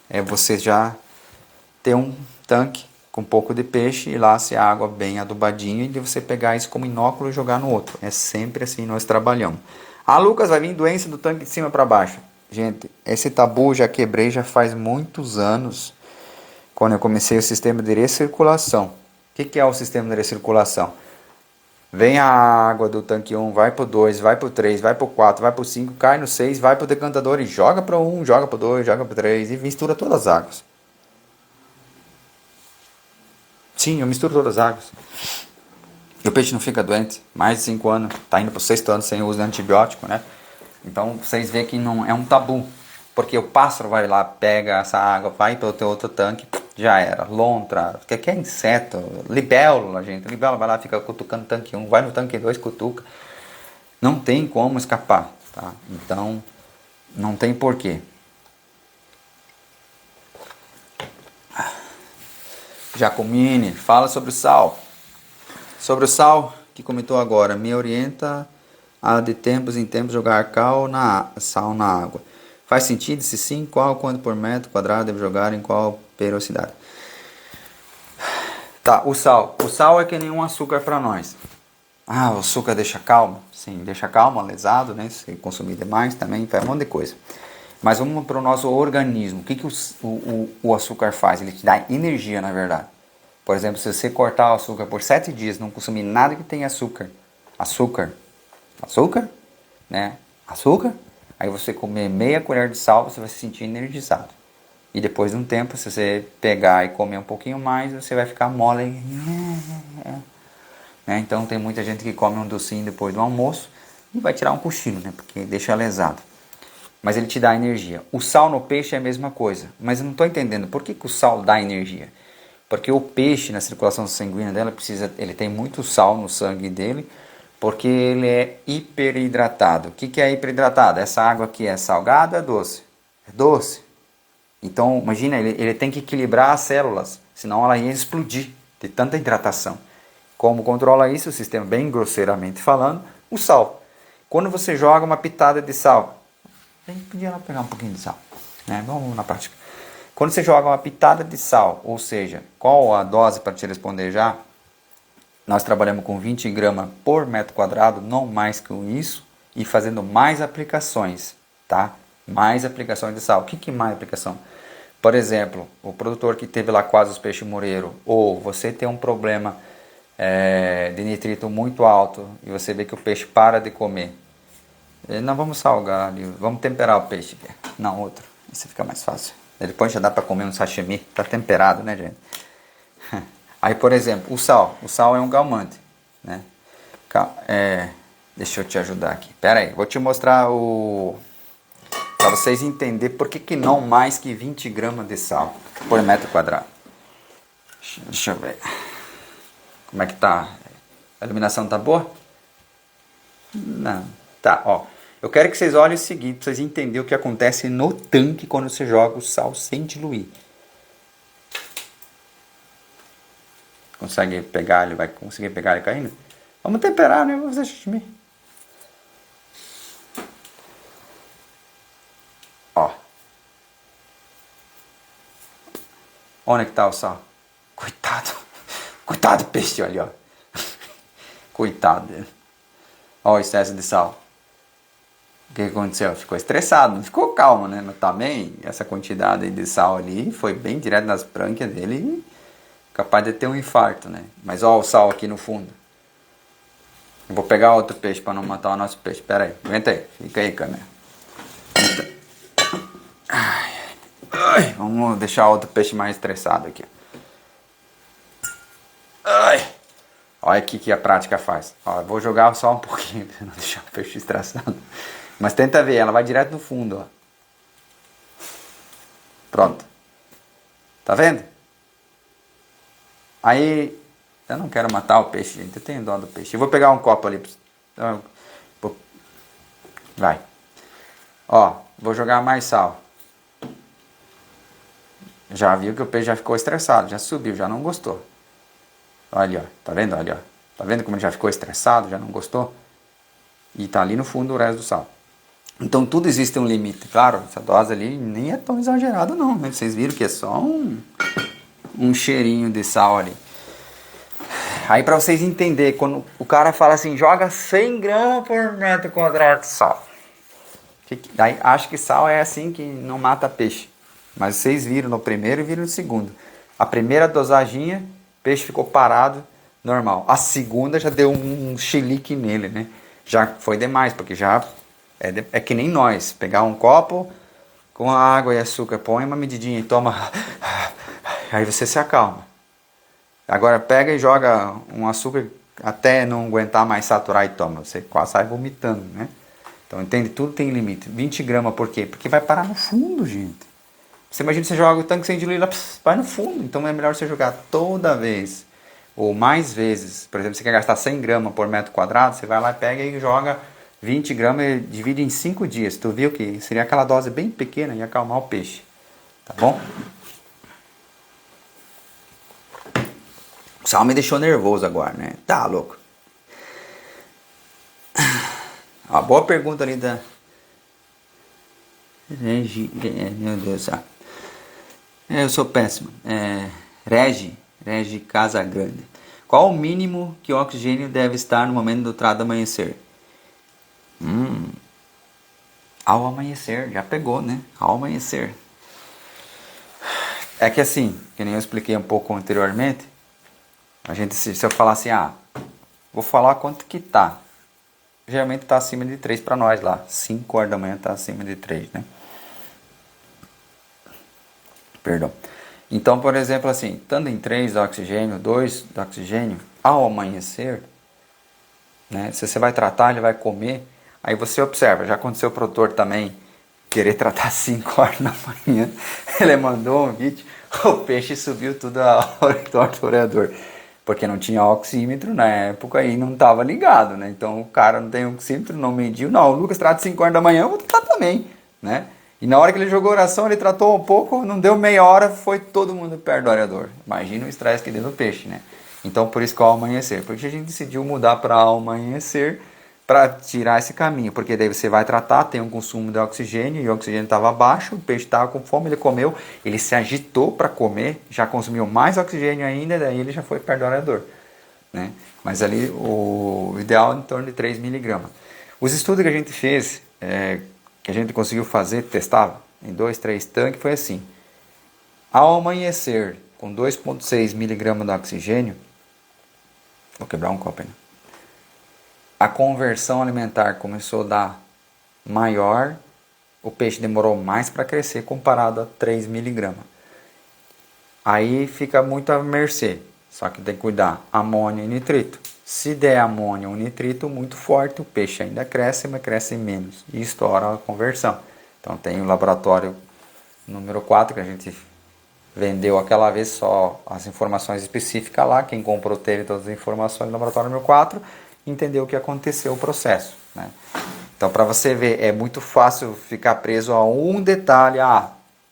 é você já ter um tanque com um pouco de peixe e lá se a água bem adubadinha e de você pegar isso como inóculo e jogar no outro. É sempre assim nós trabalhamos. Ah, Lucas, vai vir doença do tanque de cima para baixo. Gente, esse tabu já quebrei já faz muitos anos, quando eu comecei o sistema de recirculação. O que é o sistema de recirculação? Vem a água do tanque 1, vai pro 2, vai pro 3, vai pro 4, vai pro 5, cai no 6, vai pro decantador e joga pro 1, joga pro 2, joga pro 3 e mistura todas as águas. Sim, eu misturo todas as águas. E o peixe não fica doente. Mais de 5 anos, tá indo pro 6º ano sem uso de antibiótico, né? Então vocês veem que não é um tabu. Porque o pássaro vai lá, pega essa água, vai para o teu outro tanque, já era. Lontra, qualquer inseto, libélula, gente. Libélula vai lá, fica cutucando o tanque 1, vai no tanque 2, cutuca. Não tem como escapar, tá? Então, não tem porquê. Jacomini, fala sobre o sal. Sobre o sal, que comentou agora, me orienta a de tempos em tempos jogar sal na água. Faz sentido? Se sim, qual quanto por metro quadrado deve jogar em qual periodicidade? Tá, o sal. O sal é que nem um açúcar para nós. Ah, o açúcar deixa calmo? Sim, deixa calmo, lesado, né? Se consumir demais também, faz um monte de coisa. Mas vamos para o nosso organismo. O que o açúcar faz? Ele te dá energia, na verdade. Por exemplo, se você cortar o açúcar por 7 dias, não consumir nada que tenha açúcar, né? Açúcar. Aí você comer meia colher de sal, você vai se sentir energizado. E depois de um tempo, se você pegar e comer um pouquinho mais, você vai ficar mole. Né? Então tem muita gente que come um docinho depois do almoço e vai tirar um cochilo, né? Porque deixa lesado. Mas ele te dá energia. O sal no peixe é a mesma coisa. Mas eu não estou entendendo por que o sal dá energia. Porque o peixe, na circulação sanguínea dela, ele tem muito sal no sangue dele, Porque ele é hiperidratado. O que é hiperidratado? Essa água aqui é salgada ou é doce? É doce. Então, imagina, ele tem que equilibrar as células, senão ela ia explodir de tanta hidratação. Como controla isso? O sistema, bem grosseiramente falando, o sal. Quando você joga uma pitada de sal, a gente podia lá pegar um pouquinho de sal, né? Vamos na prática. Quando você joga uma pitada de sal, ou seja, qual a dose para te responder já? Nós trabalhamos com 20 gramas por metro quadrado, não mais que isso, e fazendo mais aplicações, tá? Mais aplicações de sal. O que mais aplicação? Por exemplo, o produtor que teve lá quase os peixes moreiro, ou você tem um problema de nitrito muito alto e você vê que o peixe para de comer. Não vamos salgar ali, vamos temperar o peixe. Não, outro. Isso fica mais fácil. Depois já dá para comer um sashimi, tá temperado, né, gente? Aí, por exemplo, o sal. O sal é um calmante, né? Deixa eu te ajudar aqui. Pera aí, vou te mostrar para vocês entenderem por que não mais que 20 gramas de sal por metro quadrado. Deixa eu ver. Como é que tá? A iluminação tá boa? Não. Tá, ó. Eu quero que vocês olhem o seguinte, para vocês entenderem o que acontece no tanque quando você joga o sal sem diluir. Consegue pegar, ele vai conseguir pegar ele caindo? Vamos temperar, né? Vamos fazer ó. Onde é que tá o sal? Coitado. Coitado do peixe, olha, ó. Coitado dele. Ó o excesso de sal. O que aconteceu? Ficou estressado, não ficou calmo, né? Mas também essa quantidade de sal ali foi bem direto nas brânquias dele e capaz de ter um infarto, né? Mas ó o sal aqui no fundo. Eu vou pegar outro peixe para não matar o nosso peixe. Pera aí, aguenta aí. Fica aí, câmera. Vamos deixar outro peixe mais estressado aqui. Olha o que a prática faz. Ó, eu vou jogar só um pouquinho para não deixar o peixe estressado. Mas tenta ver, ela vai direto no fundo, ó. Pronto. Tá vendo? Aí, eu não quero matar o peixe, gente. Eu tenho dó do peixe. Eu vou pegar um copo ali. Vai. Ó, vou jogar mais sal. Já viu que o peixe já ficou estressado, já subiu, já não gostou. Olha, ó. Tá vendo? Olha, ó. Tá vendo como ele já ficou estressado, já não gostou? E tá ali no fundo o resto do sal. Então tudo existe um limite. Claro, essa dose ali nem é tão exagerada não, né? Vocês viram que é só um cheirinho de sal ali. Aí para vocês entenderem, quando o cara fala assim, joga 100 gramas por metro quadrado de sal. Daí acho que sal é assim que não mata peixe. Mas vocês viram no primeiro e viram no segundo. A primeira dosaginha, o peixe ficou parado, normal. A segunda já deu um chilique nele, né? Já foi demais, porque já... É que nem nós, pegar um copo com água e açúcar, põe uma medidinha e toma, aí você se acalma. Agora pega e joga um açúcar até não aguentar mais saturar e toma, você quase sai vomitando, né? Então entende, tudo tem limite. 20 gramas, por quê? Porque vai parar no fundo, gente. Você imagina, você joga o tanque sem diluir, vai no fundo, então é melhor você jogar toda vez, ou mais vezes. Por exemplo, você quer gastar 100 gramas por metro quadrado, você vai lá, pega e joga 20 gramas e divide em 5 dias. Tu viu que seria aquela dose bem pequena e acalmar o peixe. Tá bom? O sal me deixou nervoso agora, né? Tá louco. Uma boa pergunta ali da... Meu Deus do céu. Eu sou péssimo. Regi Casagrande. Qual o mínimo que o oxigênio deve estar no momento do trato do amanhecer? Ao amanhecer, já pegou, né? Ao amanhecer. É que assim, que nem eu expliquei um pouco anteriormente, a gente, se eu falar assim, vou falar quanto que tá. Geralmente tá acima de 3 para nós lá. 5 horas da manhã tá acima de 3, né? Perdão. Então, por exemplo, assim, estando em 3 de oxigênio, 2 de oxigênio, ao amanhecer, né? Se você vai tratar, ele vai comer. Aí você observa, já aconteceu o produtor também querer tratar 5 horas da manhã. Ele mandou um vídeo, o peixe subiu tudo ao redor do orador. Porque não tinha oxímetro na época e não estava ligado, né? Então o cara não tem oxímetro, não mediu. Não, o Lucas trata 5 horas da manhã, eu vou tratar também, né? E na hora que ele jogou oração, ele tratou um pouco, não deu meia hora, foi todo mundo perto do areador. Imagina o estresse que deu no peixe, né? Então por isso que é o amanhecer. Porque a gente decidiu mudar para amanhecer para tirar esse caminho. Porque daí você vai tratar, tem um consumo de oxigênio e o oxigênio estava baixo, o peixe estava com fome, ele comeu, ele se agitou para comer, já consumiu mais oxigênio ainda, daí ele já foi perto do areador, né? Mas ali o ideal é em torno de 3 miligramas. Os estudos que a gente fez, que a gente conseguiu fazer, testava em 2, 3 tanques, foi assim. Ao amanhecer, com 2,6 miligramas de oxigênio, vou quebrar um copo aí, né? A conversão alimentar começou a dar maior, o peixe demorou mais para crescer comparado a 3 miligramas. Aí fica muito à mercê, só que tem que cuidar, amônio e nitrito. Se der amônio ou nitrito muito forte, o peixe ainda cresce, mas cresce menos e estoura a conversão. Então tem o laboratório número 4 que a gente vendeu aquela vez só as informações específicas lá, quem comprou teve todas as informações do laboratório número 4, entendeu o que aconteceu o processo, né? Então para você ver, é muito fácil ficar preso a um detalhe,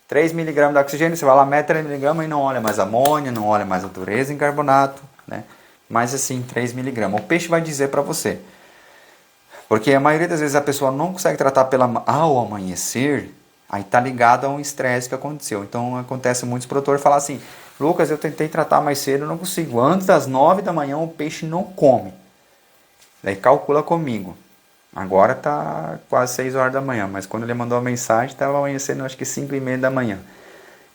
3 miligramas de oxigênio, você vai lá, mete 3 miligramas e não olha mais amônia, não olha mais a dureza em carbonato, né? Mas assim, 3 miligramas. O peixe vai dizer para você. Porque a maioria das vezes a pessoa não consegue tratar ao amanhecer, aí tá ligado a um estresse que aconteceu. Então acontece muitos produtores falam assim, Lucas, eu tentei tratar mais cedo, não consigo. Antes das 9 da manhã o peixe não come. Daí calcula comigo. Agora tá quase 6 horas da manhã, mas quando ele mandou a mensagem, estava amanhecendo acho que 5:30 da manhã.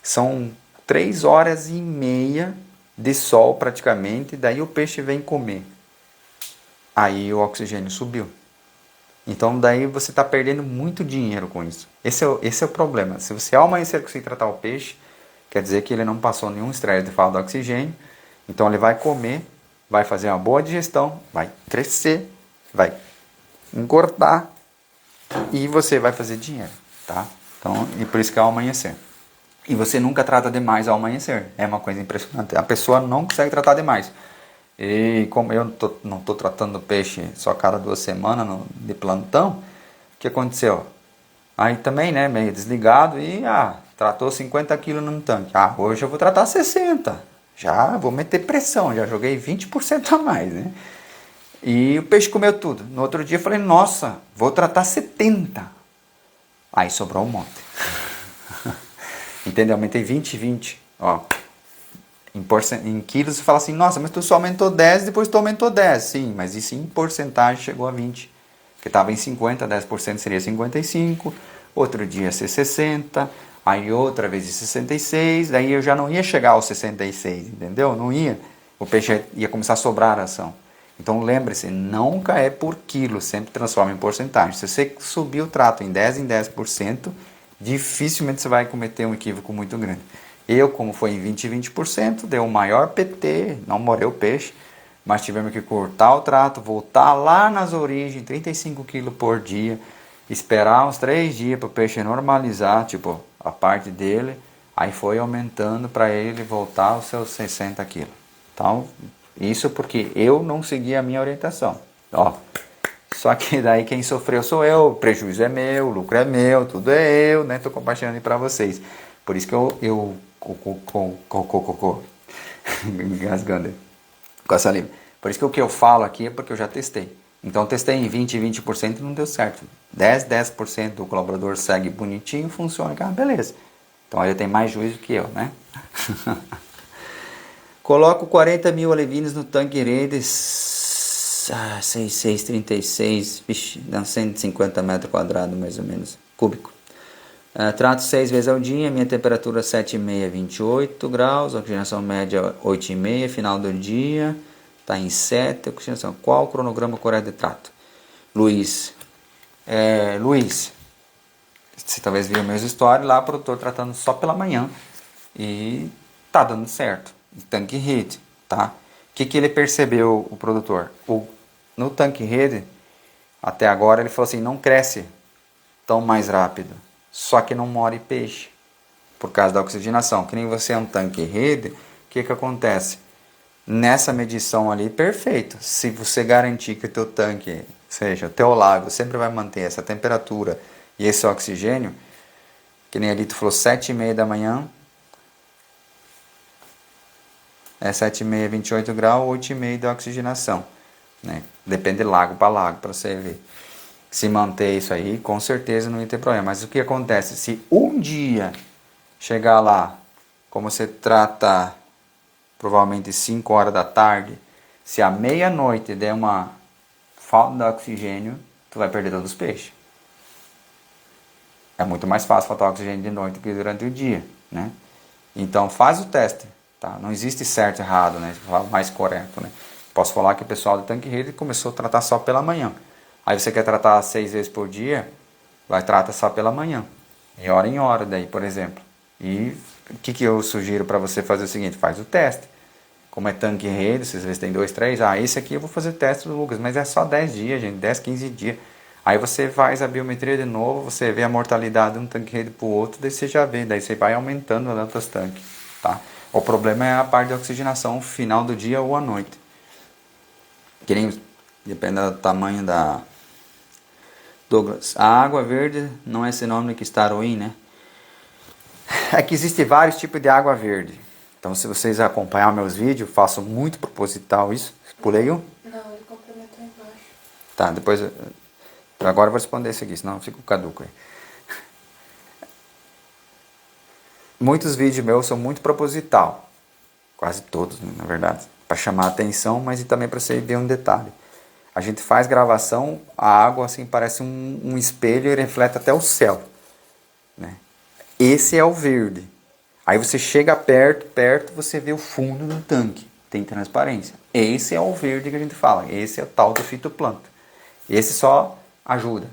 São 3 horas e meia de sol praticamente, daí o peixe vem comer. Aí o oxigênio subiu. Então daí você está perdendo muito dinheiro com isso. Esse é o problema. Se você ao amanhecer conseguir tratar o peixe, quer dizer que ele não passou nenhum estresse de falta de oxigênio, então ele vai comer, vai fazer uma boa digestão, vai crescer, vai engordar e você vai fazer dinheiro, tá? Então, e por isso que é ao amanhecer. E você nunca trata demais ao amanhecer. É uma coisa impressionante. A pessoa não consegue tratar demais. E como eu não estou tratando peixe só cada 2 semanas de plantão, o que aconteceu? Aí também, né, meio desligado e tratou 50 quilos num tanque. Hoje eu vou tratar 60. Já vou meter pressão, já joguei 20% a mais, né? E o peixe comeu tudo. No outro dia eu falei, nossa, vou tratar 70. Aí sobrou um monte. Entendeu? Aumentei 20. Ó, em quilos você fala assim, nossa, mas tu só aumentou 10, depois tu aumentou 10. Sim, mas isso em porcentagem chegou a 20. Porque estava em 50, 10% seria 55. Outro dia ser 60. Aí outra vez de 66. Daí eu já não ia chegar aos 66, entendeu? Não ia. O peixe ia começar a sobrar a ração. Então lembre-se, nunca é por quilo, sempre transforma em porcentagem. Se você subir o trato em 10%, dificilmente você vai cometer um equívoco muito grande. Eu, como foi em 20%, deu o maior PT, não morreu o peixe, mas tivemos que cortar o trato, voltar lá nas origens, 35 kg por dia, esperar uns 3 dias para o peixe normalizar, tipo, a parte dele, aí foi aumentando para ele voltar aos seus 60 kg. Então, isso porque eu não segui a minha orientação. Ó, só que daí quem sofreu sou eu, o prejuízo é meu, o lucro é meu, tudo é eu, né? Tô compartilhando aí para vocês. Por isso que eu engasgando com essa língua. Por isso que o que eu falo aqui é porque eu já testei. Então testei em 20% e não deu certo. 10% do colaborador segue bonitinho, funciona. Beleza. Então ele tem mais juízo que eu, né? Coloco 40 mil alevinos no tanque redes 6636, vixe, dá 150 metros quadrados mais ou menos, cúbico. Trato 6 vezes ao dia, minha temperatura 7,5 a 28 graus, oxigenação média 8,5, final do dia, está em 7, oxigenação. Qual o cronograma correto de trato? Luiz, você talvez viu meus stories lá, produtor tratando só pela manhã e tá dando certo. Tanque rede, tá? O que ele percebeu, o produtor? No tanque rede, até agora ele falou assim, não cresce tão mais rápido, só que não morre peixe, por causa da oxigenação. Que nem você é um tanque rede, o que acontece? nessa medição ali, perfeito. Se você garantir que o teu tanque, seja, o teu lago, sempre vai manter essa temperatura e esse oxigênio, que nem ali tu falou 7h30 da manhã, é 7h30, 28 graus, 8h30 de oxigenação, né? Depende de lago para lago, para você ver. Se manter isso aí, com certeza não ia ter problema. Mas o que acontece? Se um dia chegar lá, como você trata provavelmente 5 horas da tarde, se à meia-noite der uma falta de oxigênio, tu vai perder todos os peixes. É muito mais fácil faltar oxigênio de noite que durante o dia, né? Então faz o teste, tá? Não existe certo e errado, né? Mais correto, né? Posso falar que o pessoal do Tanque Rede começou a tratar só pela manhã. Aí você quer tratar 6 vezes por dia, vai tratar só pela manhã. De hora em hora daí, por exemplo. E o que eu sugiro para você fazer o seguinte, faz o teste. Como é Tanque Rede, se vocês têm 2, 3, esse aqui eu vou fazer teste do Lucas, mas é só 10 dias, gente, 10, 15 dias. Aí você faz a biometria de novo, você vê a mortalidade de um tanque rede para o outro, daí você já vê, daí você vai aumentando os outros tanques, tá? O problema é a parte de oxigenação final do dia ou à noite. Que nem, depende do tamanho da... Douglas, a água verde não é sinônimo que está ruim, né? É que existem vários tipos de água verde. Então se vocês acompanhar meus vídeos, faço muito proposital isso. Pulei um? Não, ele complementou embaixo. Tá, depois... Agora eu vou responder isso aqui, senão eu fico caduco aí. Muitos vídeos meus são muito proposital. Quase todos, na verdade. Para chamar a atenção, mas e também para você ver um detalhe. A gente faz gravação, a água assim parece um espelho e reflete até o céu, né? Esse é o verde. Aí você chega perto, você vê o fundo do tanque. Tem transparência. Esse é o verde que a gente fala. Esse é o tal do fitoplâncton. Esse só ajuda,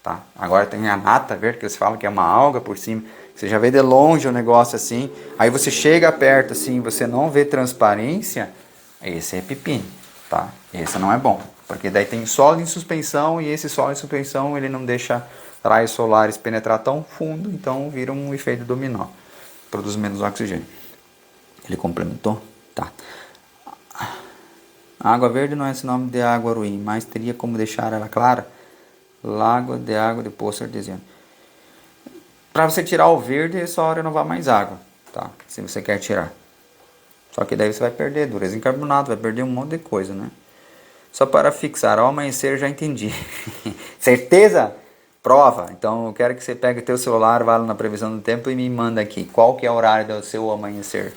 tá? Agora tem a nata verde, que eles falam que é uma alga por cima. Você já vê de longe o negócio assim. Aí você chega perto assim, você não vê transparência. Esse é pepino, tá? Esse não é bom. Porque daí tem sólido em suspensão e esse sólido em suspensão ele não deixa raios solares penetrar tão fundo, então vira um efeito dominó. Produz menos oxigênio. Ele complementou? Tá. A água verde não é sinônimo de água ruim, mas teria como deixar ela clara? Lago de água de poço artesiano. Para você tirar o verde, é só renovar mais água, tá? Se você quer tirar. Só que daí você vai perder dureza em carbonato, vai perder um monte de coisa, né? Só para fixar, ao amanhecer eu já entendi. Certeza? Prova. Então eu quero que você pegue o teu celular, vá lá na previsão do tempo e me manda aqui. Qual que é o horário do seu amanhecer?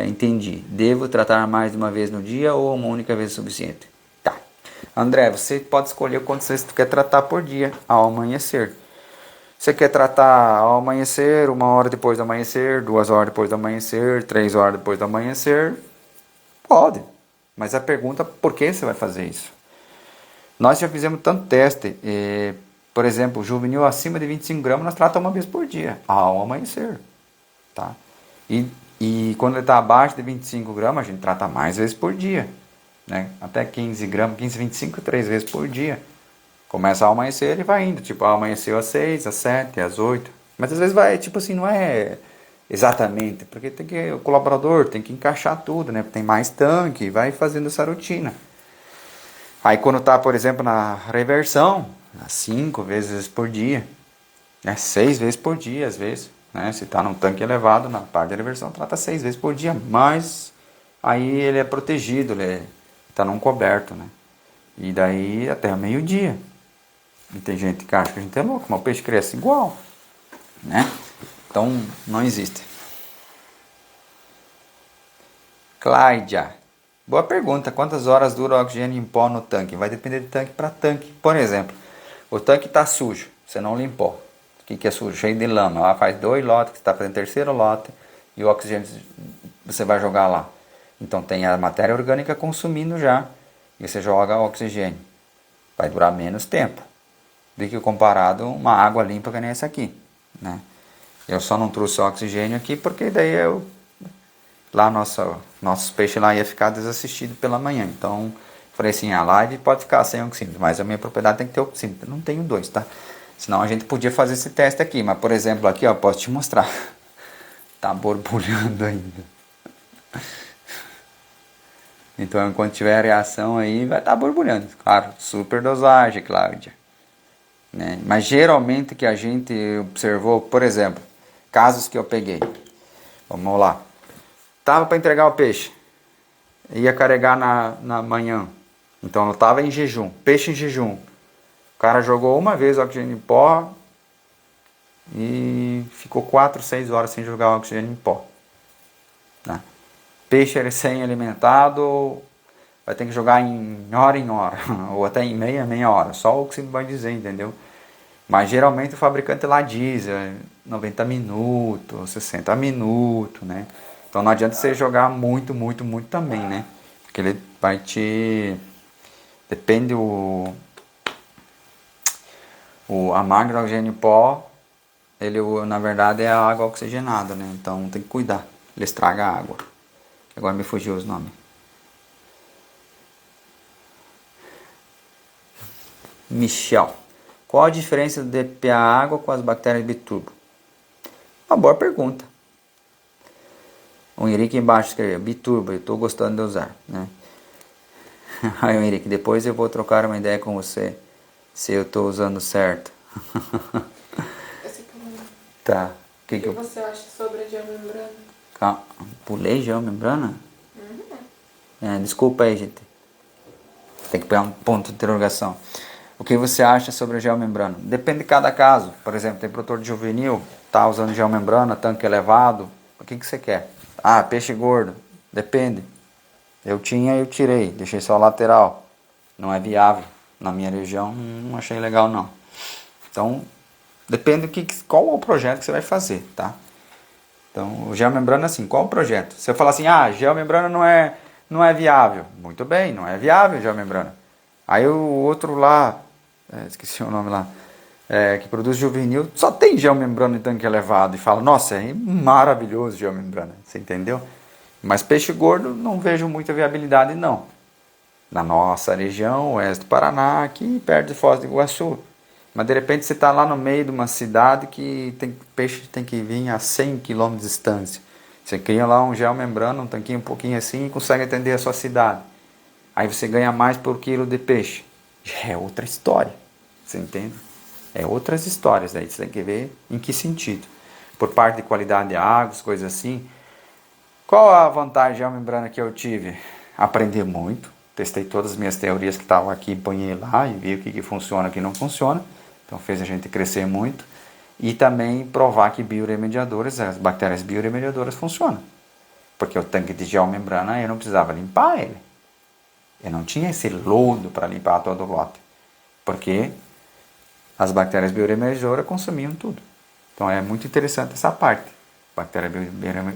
Entendi. Devo tratar mais de uma vez no dia ou uma única vez é suficiente? Tá. André, você pode escolher quantas vezes tu quer tratar por dia ao amanhecer. Você quer tratar ao amanhecer, 1 hora depois do amanhecer, 2 horas depois do amanhecer, 3 horas depois do amanhecer? Pode. Mas a pergunta é por que você vai fazer isso? Nós já fizemos tanto teste. Por exemplo, o juvenil acima de 25 gramas nós tratamos 1 vez por dia, ao amanhecer. Tá? E quando ele está abaixo de 25 gramas, a gente trata mais vezes por dia. Né? Até 15 gramas, 15, 25, 3 vezes por dia. Começa ao amanhecer, ele vai indo. Tipo, amanheceu às 6, às 7, às 8. Mas às vezes vai, tipo assim, não é exatamente. Porque o colaborador tem que encaixar tudo, né? Tem mais tanque, vai fazendo essa rotina. Aí quando está, por exemplo, na reversão, 5 vezes por dia. Né? 6 vezes por dia, às vezes. Né? Se está num tanque elevado, na parte de reversão, trata 6 vezes por dia. Mas aí ele é protegido, ele está num coberto, né? E daí até meio-dia. E tem gente que acha que a gente é louco, mas o peixe cresce igual, né? Então, não existe. Cláudia. Boa pergunta. Quantas horas dura o oxigênio em pó no tanque? Vai depender de tanque para tanque. Por exemplo, o tanque está sujo, você não limpou. O que é sujo? Cheio de lama. Lá faz 2 lotes, você está fazendo 3º lote e o oxigênio você vai jogar lá. Então tem a matéria orgânica consumindo já e você joga o oxigênio. Vai durar menos tempo do que comparado a uma água limpa que nem essa aqui, né? Eu só não trouxe o oxigênio aqui porque daí lá nossos peixes lá ia ficar desassistido pela manhã. Então falei assim, a live pode ficar sem oxímetro, mas a minha propriedade tem que ter oxímetro. Não tenho 2, tá? Senão a gente podia fazer esse teste aqui, mas por exemplo aqui, ó, posso te mostrar. Tá borbulhando ainda. Então, enquanto tiver reação aí, vai estar borbulhando. Claro, super dosagem, Cláudia. Né? Mas geralmente que a gente observou, por exemplo, casos que eu peguei. Vamos lá. Tava para entregar o peixe. Ia carregar na manhã. Então eu estava em jejum. Peixe em jejum. O cara jogou uma vez o oxigênio em pó e ficou 4, 6 horas sem jogar o oxigênio em pó. Né? Peixe recém-alimentado vai ter que jogar em hora, ou até em meia hora. Só o que você vai dizer, entendeu? Mas geralmente o fabricante lá diz 90 minutos, 60 minutos, né? Então não adianta você jogar muito também, né? Porque ele vai te... Depende a máquina de oxigênio em pó, ele na verdade é a água oxigenada, né? Então tem que cuidar. Ele estraga a água. Agora me fugiu os nomes. Michel. Qual a diferença do DPA água com as bactérias biturbo? Uma boa pergunta. O Henrique embaixo escreveu, biturbo, eu estou gostando de usar, né? Aí o Henrique, depois eu vou trocar uma ideia com você, se eu estou usando certo. Tá. O que você acha sobre a geomembrana? Pulei geomembrana? Desculpa aí, gente. Tem que pegar um ponto de interrogação. O que você acha sobre a geomembrana? Depende de cada caso. Por exemplo, tem produtor de juvenil, tá usando geomembrana, tanque elevado. O que você quer? Peixe gordo. Depende. Eu tirei. Deixei só lateral. Não é viável. Na minha região, não achei legal não. Então, depende qual é o projeto que você vai fazer, tá? Então, o geomembrana assim, qual é o projeto? Se eu falar assim, geomembrana não é viável. Muito bem, não é viável geomembrana. Aí o outro lá, esqueci o nome lá, que produz juvenil, só tem geomembrana em tanque elevado e fala, nossa, é maravilhoso geomembrana, você entendeu? Mas peixe gordo não vejo muita viabilidade não. Na nossa região, oeste do Paraná, aqui perto de Foz do Iguaçu. Mas de repente você está lá no meio de uma cidade que peixe tem que vir a 100 km de distância. Você cria lá um geomembrana, um tanquinho um pouquinho assim e consegue atender a sua cidade. Aí você ganha mais por quilo de peixe. Já é outra história, você entende? É outras histórias, aí você tem que ver em que sentido. Por parte de qualidade de água, coisas assim. Qual a vantagem da membrana que eu tive? Aprender muito. Testei todas as minhas teorias que estavam aqui, ponhei lá e vi o que funciona e o que não funciona. Então fez a gente crescer muito. E também provar que bioremediadores, as bactérias bioremediadoras funcionam. Porque o tanque de geomembrana eu não precisava limpar ele. Eu não tinha esse lodo para limpar todo o lote. Porque as bactérias bioremediadoras consumiam tudo. Então é muito interessante essa parte. A bactéria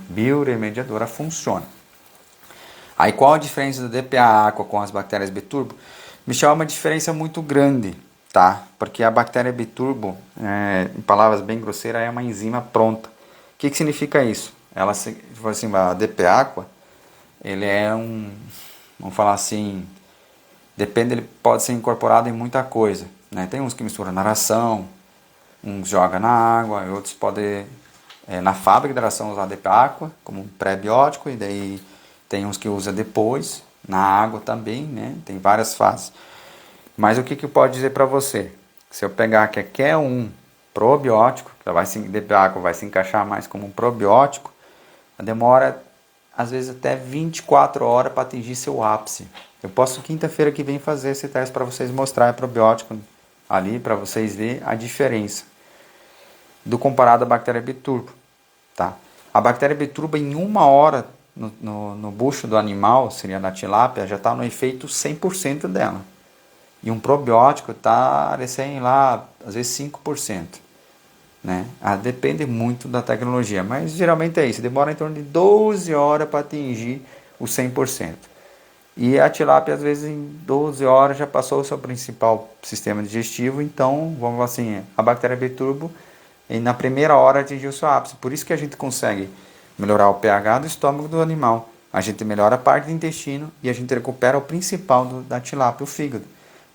bioremediadora funciona. Aí qual a diferença do DPA aqua com as bactérias biturbo? Michel, é uma diferença muito grande, tá? Porque a bactéria biturbo, em palavras bem grosseiras, é uma enzima pronta. O que significa isso? Ela, assim, a DPA aqua, ele é vamos falar assim, ele pode ser incorporado em muita coisa, né? Tem uns que misturam na ração, uns jogam na água, outros podem, na fábrica da ração, usar DPA aqua como um pré-biótico, e daí tem uns que usa depois, na água também, né? Tem várias fases. Mas o que eu posso dizer para você? Se eu pegar que quer um probiótico, que DPA aqua vai se encaixar mais como um probiótico, demora às vezes até 24 horas para atingir seu ápice. Eu posso quinta-feira que vem fazer esse teste para vocês mostrar probiótico ali, para vocês verem a diferença do comparado à bactéria biturbo, tá? A bactéria biturbo em 1 hora no bucho do animal, seria na tilápia, já está no efeito 100% dela. E um probiótico está recém lá, às vezes 5%. Né? Depende muito da tecnologia, mas geralmente é isso, demora em torno de 12 horas para atingir o 100%. E a tilápia, às vezes, em 12 horas já passou o seu principal sistema digestivo, então, vamos assim, a bactéria biturbo, na primeira hora atingiu o seu ápice. Por isso que a gente consegue melhorar o pH do estômago do animal, a gente melhora a parte do intestino e a gente recupera o principal da tilápia, o fígado.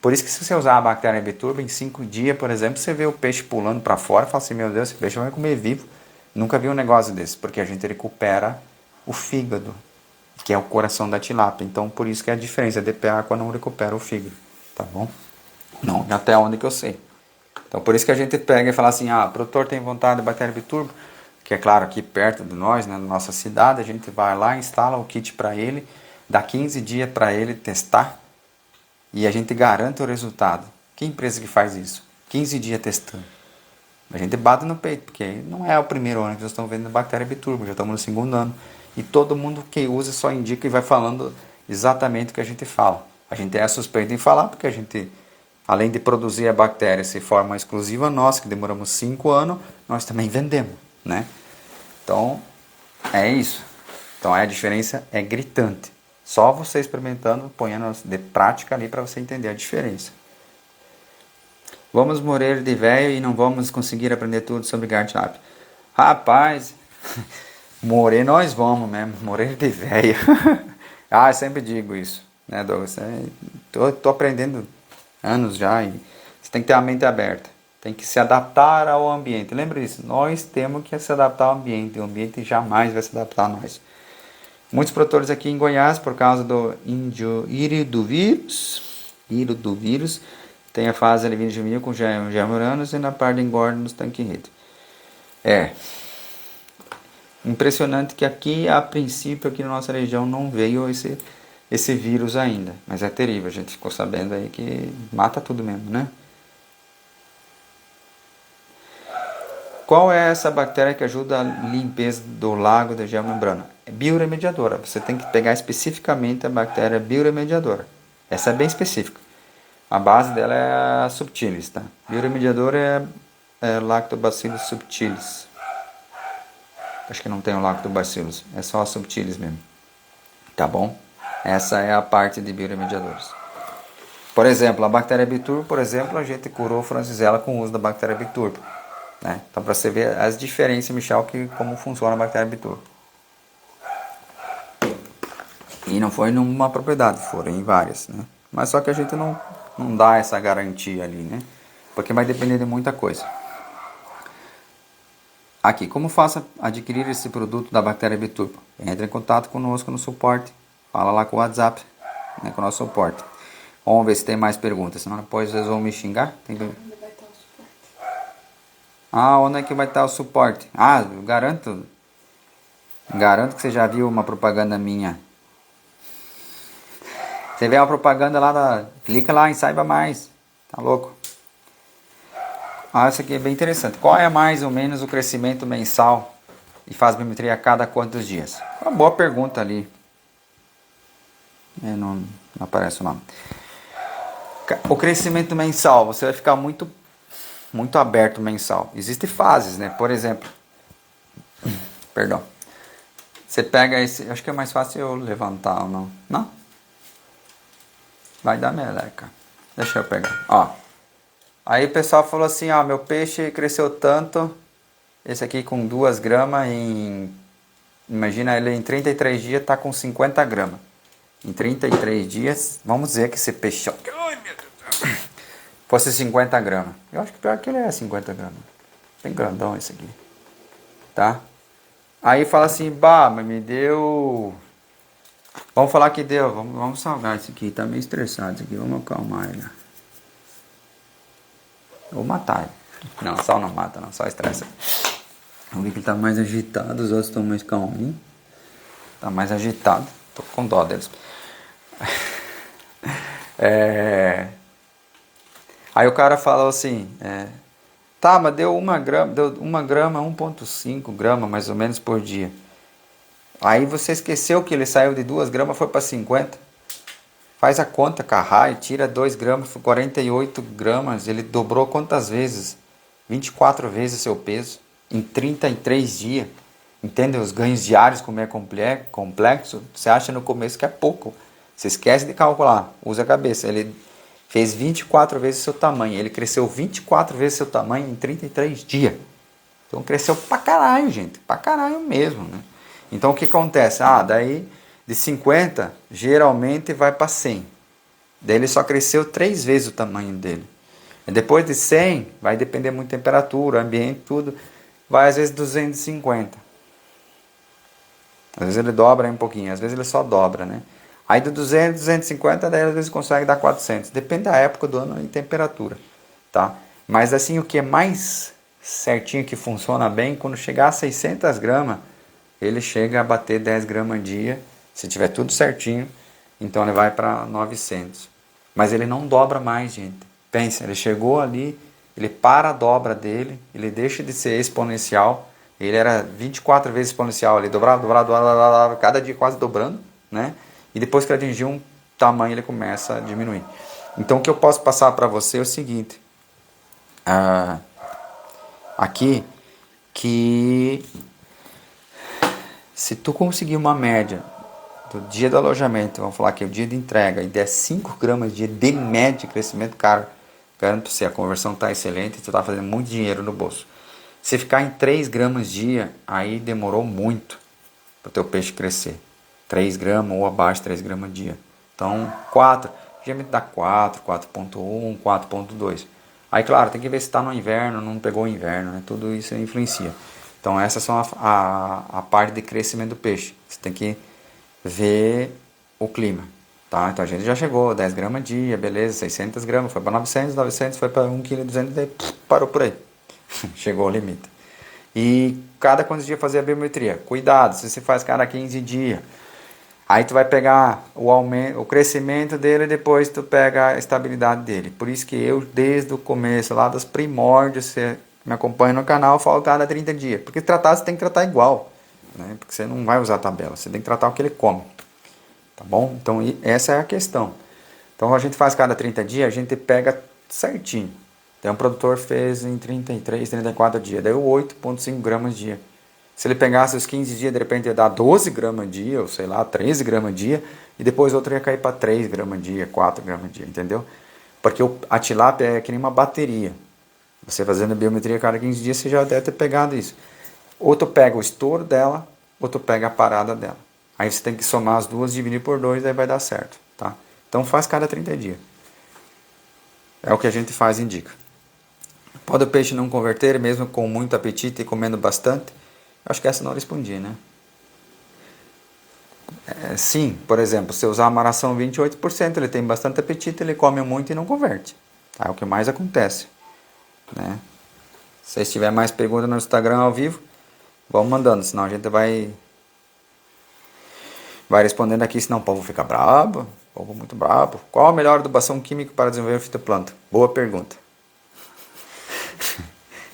Por isso que se você usar a bactéria biturbo, em 5 dias, por exemplo, você vê o peixe pulando para fora e fala assim, meu Deus, esse peixe vai comer vivo. Nunca vi um negócio desse, porque a gente recupera o fígado. que é o coração da tilápia. Então, por isso que é a diferença de água não recupera o fígado, tá bom? Não, até onde que eu sei. Então, por isso que a gente pega e fala assim, o produtor tem vontade de bactéria biturbo, que é claro, aqui perto de nós, né, na nossa cidade, a gente vai lá, instala o kit para ele, dá 15 dias para ele testar e a gente garante o resultado. Que empresa que faz isso? 15 dias testando. A gente bate no peito, porque não é o primeiro ano que nós estamos vendo bactéria biturbo, já estamos no segundo ano. E todo mundo que usa só indica e vai falando exatamente o que a gente fala. A gente é suspeito em falar, porque a gente, além de produzir a bactéria de forma exclusiva nossa, que demoramos 5 anos, nós também vendemos, né? Então, é isso. Então, a diferença é gritante. Só você experimentando, ponhando de prática ali para você entender a diferença. Vamos morrer de velho e não vamos conseguir aprender tudo sobre Gartnap. Rapaz, morrer nós vamos mesmo, morrer de velho. Eu sempre digo isso, né, Douglas? Tô aprendendo anos já e você tem que ter a mente aberta. Tem que se adaptar ao ambiente. Lembra disso? Nós temos que se adaptar ao ambiente. O ambiente jamais vai se adaptar a nós. Muitos produtores aqui em Goiás, por causa do irido-vírus, tem a fase alivínio juvenil com germuranos e na parte de engorda nos tanquirritos. Impressionante que aqui, a princípio, aqui na nossa região não veio esse vírus ainda. Mas é terrível, a gente ficou sabendo aí que mata tudo mesmo, né? Qual é essa bactéria que ajuda a limpeza do lago da geomembrana? É bioremediadora. Você tem que pegar especificamente a bactéria bioremediadora. Essa é bem específica. A base dela é a subtilis, tá? Bioremediadora é Lactobacillus subtilis. Acho que não tem o Lactobacillus, é só a subtilis mesmo. Tá bom? Essa é a parte de bioremediadores. Por exemplo, a bactéria biturbo, por exemplo, a gente curou francisella com o uso da bactéria biturbo. Né? Então, para você ver as diferenças, Michel, como funciona a bactéria biturbo. E não foi numa propriedade, foram em várias, né? Mas só que a gente não dá essa garantia ali, né? Porque vai depender de muita coisa. Aqui, como faço adquirir esse produto da bactéria biturbo? Entre em contato conosco no suporte. Fala lá com o WhatsApp, né, com o nosso suporte. Vamos ver se tem mais perguntas, senão depois vocês vão me xingar. Onde vai estar o suporte? Onde é que vai estar o suporte? Eu garanto que você já viu uma propaganda minha. Você vê uma propaganda lá, clica lá em Saiba Mais. Tá louco? Essa aqui é bem interessante. Qual é mais ou menos o crescimento mensal e faz biometria a cada quantos dias? Uma boa pergunta ali. Não aparece o nome. O crescimento mensal, você vai ficar muito aberto mensal. Existem fases, né? Por exemplo, você pega esse, acho que é mais fácil eu levantar ou não? Não? Vai dar meleca. Deixa eu pegar. Aí o pessoal falou assim, meu peixe cresceu tanto, esse aqui com 2 gramas, imagina ele em 33 dias está com 50 gramas. Em 33 dias, vamos dizer que esse peixão fosse 50 gramas. Eu acho que pior que ele é 50 gramas. Bem grandão esse aqui. Tá? Aí fala assim, mas me deu... Vamos falar que deu, vamos salgar esse aqui, tá meio estressado esse aqui, vamos acalmar ele. Ou matar ele. Não, sal não mata não, só estressa. Vamos ver que ele tá mais agitado, os outros estão mais calminhos. Tá mais agitado, tô com dó deles. Aí o cara falou assim, mas deu 1 grama, 1,5 grama mais ou menos por dia. Aí você esqueceu que ele saiu de 2 gramas, foi para 50. Faz a conta, carrai, tira 2 gramas, 48 gramas. Ele dobrou quantas vezes? 24 vezes seu peso em 33 dias. Entende? Os ganhos diários, como é complexo, você acha no começo que é pouco. Você esquece de calcular, usa a cabeça. Ele fez 24 vezes seu tamanho. Ele cresceu 24 vezes seu tamanho em 33 dias. Então cresceu pra caralho, gente. Pra caralho mesmo, né? Então o que acontece? Daí de 50 geralmente vai para 100. Daí ele só cresceu 3 vezes o tamanho dele. E depois de 100 vai depender muito da temperatura, ambiente, tudo. Vai às vezes 250. Às vezes ele dobra aí um pouquinho, às vezes ele só dobra, né? Aí do 200, 250, daí às vezes consegue dar 400. Depende da época do ano e temperatura, tá? Mas assim, o que é mais certinho, que funciona bem, quando chegar a 600 gramas, ele chega a bater 10 gramas dia, se tiver tudo certinho, então ele vai para 900. Mas ele não dobra mais, gente. Pensa, ele chegou ali, ele para a dobra dele, ele deixa de ser exponencial, ele era 24 vezes exponencial, ele dobrava, cada dia quase dobrando, né? E depois que ele atingiu um tamanho, ele começa a diminuir. Então o que eu posso passar para você é o seguinte, aqui, que se tu conseguir uma média do dia do alojamento, vamos falar que é o dia de entrega, e der 5 gramas dia de média de crescimento, cara, garanto pra você, a conversão tá excelente, tu tá fazendo muito dinheiro no bolso. Se ficar em 3 gramas dia, aí demorou muito para o teu peixe crescer. 3 gramas ou abaixo de 3 gramas dia. Então, 4, geralmente dá 4, 4.1, 4.2. Aí, claro, tem que ver se está no inverno, não pegou o inverno, né? Tudo isso influencia. Então, essas são a parte de crescimento do peixe. Você tem que ver o clima. Tá? Então, a gente já chegou, 10 gramas dia, beleza, 600 gramas, foi para 900, 900 foi para 1,2 kg, parou por aí. Chegou ao limite. E cada quantos dias fazer a biometria? Cuidado, se você faz cada 15 dias, aí tu vai pegar o aumento, o crescimento dele e depois tu pega a estabilidade dele. Por isso que eu, desde o começo, lá dos primórdios, você me acompanha no canal, eu falo cada 30 dias. Porque tratar, você tem que tratar igual, né? Porque você não vai usar a tabela, você tem que tratar o que ele come. Tá bom? Então essa é a questão. Então a gente faz cada 30 dias, a gente pega certinho. Então um produtor fez em 33, 34 dias, deu 8,5 gramas dia. Se ele pegasse os 15 dias, de repente ia dar 12 gramas dia, ou sei lá, 13 gramas dia, e depois outro ia cair para 3 gramas dia, 4 gramas dia, entendeu? Porque a tilápia é que nem uma bateria. Você fazendo biometria cada 15 dias, você já deve ter pegado isso. Ou tu pega o estouro dela, ou tu pega a parada dela. Aí você tem que somar as duas, dividir por 2, daí vai dar certo, tá? Então faz cada 30 dias. É o que a gente faz e indica. Pode o peixe não converter, mesmo com muito apetite e comendo bastante? Acho que essa não respondi, né? Sim, por exemplo, se usar uma ração 28%, ele tem bastante apetite, ele come muito e não converte. Tá? É o que mais acontece, né? Se tiver mais perguntas no Instagram ao vivo, vamos mandando, senão a gente vai respondendo aqui, senão o povo fica brabo, o povo muito brabo. Qual a melhor adubação química para desenvolver fitoplâncton? Boa pergunta.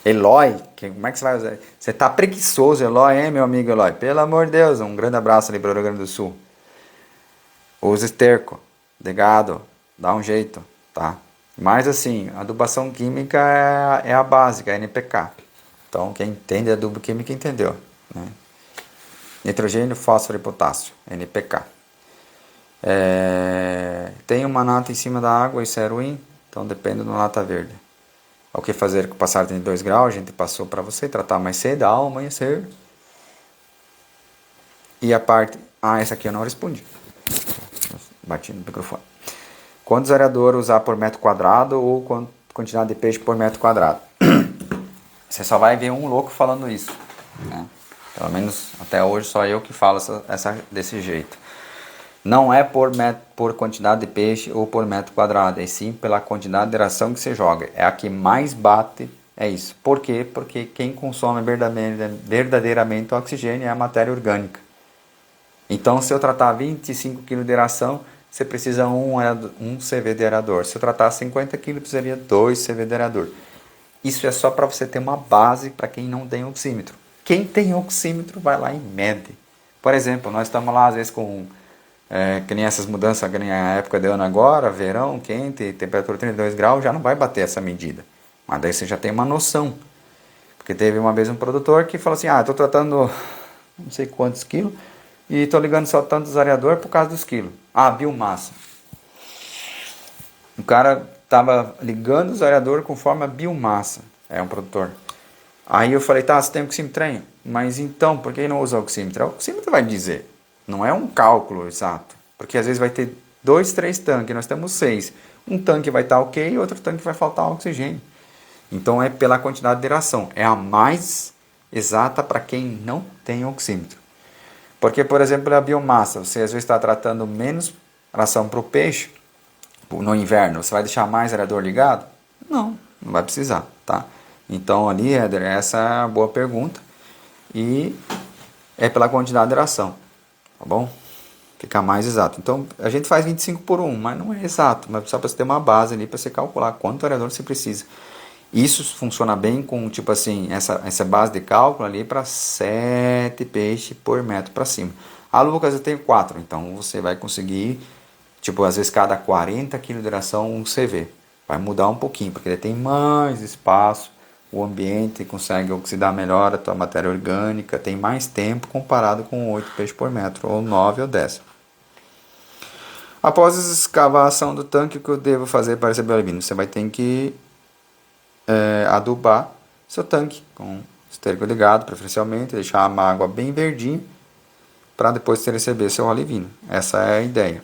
Eloy, como é que você vai usar? Você tá preguiçoso, Eloy, hein, meu amigo Eloy? Pelo amor de Deus, um grande abraço ali para o Rio Grande do Sul. Usa esterco, de gado, dá um jeito, tá? Mas assim, a adubação química é a básica, a NPK. Então, quem entende adubo químico entendeu, né? Nitrogênio, fósforo e potássio, NPK. Tem uma nata em cima da água, isso é ruim, então depende do nata verde. O que fazer com o passar de 2 graus, a gente passou para você, tratar mais cedo, ao amanhecer. E a parte... essa aqui eu não respondi. Bati no microfone. Quantos areadores usar por metro quadrado ou quantidade de peixe por metro quadrado? Você só vai ver um louco falando isso, né? Pelo menos até hoje só eu que falo desse jeito. Não é por quantidade de peixe ou por metro quadrado, é sim pela quantidade de ração que você joga. É a que mais bate, é isso. Por quê? Porque quem consome verdadeiramente o oxigênio é a matéria orgânica. Então, se eu tratar 25 kg de ração, você precisa um CV de aerador. Se eu tratar 50 kg, precisaria 2 CV de aerador. Isso é só para você ter uma base para quem não tem oxímetro. Quem tem oxímetro vai lá e mede. Por exemplo, nós estamos lá às vezes com... que nem essas mudanças, que nem a época de ano agora, verão, quente, temperatura 32 graus, já não vai bater essa medida. Mas daí você já tem uma noção. Porque teve uma vez um produtor que falou assim, estou tratando não sei quantos quilos e estou ligando só tantos areador por causa dos quilos. Biomassa. O cara estava ligando os areadores conforme a biomassa. É um produtor. Aí eu falei, você tem oxímetro? Mas então, por que não usa oxímetro? O oxímetro vai dizer. Não é um cálculo exato, porque às vezes vai ter 2, 3 tanques, nós temos 6. Um tanque vai estar ok, outro tanque vai faltar oxigênio. Então é pela quantidade de ração. É a mais exata para quem não tem oxímetro. Porque, por exemplo, a biomassa, você às vezes está tratando menos ração para o peixe no inverno, você vai deixar mais aerador ligado? Não vai precisar, tá? Então ali, Éder, essa é a boa pergunta e é pela quantidade de ração, tá bom? Ficar mais exato. Então a gente faz 25 por 1, mas não é exato, mas só para você ter uma base ali para você calcular quanto aerador você precisa. Isso funciona bem com, tipo assim, essa base de cálculo ali para 7 peixes por metro para cima. Ah, Lucas, eu tenho 4, então você vai conseguir, tipo, às vezes cada 40 kg de ração um CV. Vai mudar um pouquinho, porque ele tem mais espaço, o ambiente consegue oxidar melhor a tua matéria orgânica, tem mais tempo comparado com 8 peixes por metro, ou 9 ou 10. Após a escavação do tanque, o que eu devo fazer para receber o alimento? Você vai ter que adubar seu tanque com esterco ligado, preferencialmente, deixar a água bem verdinha para depois você receber seu óleo divino. Essa é a ideia.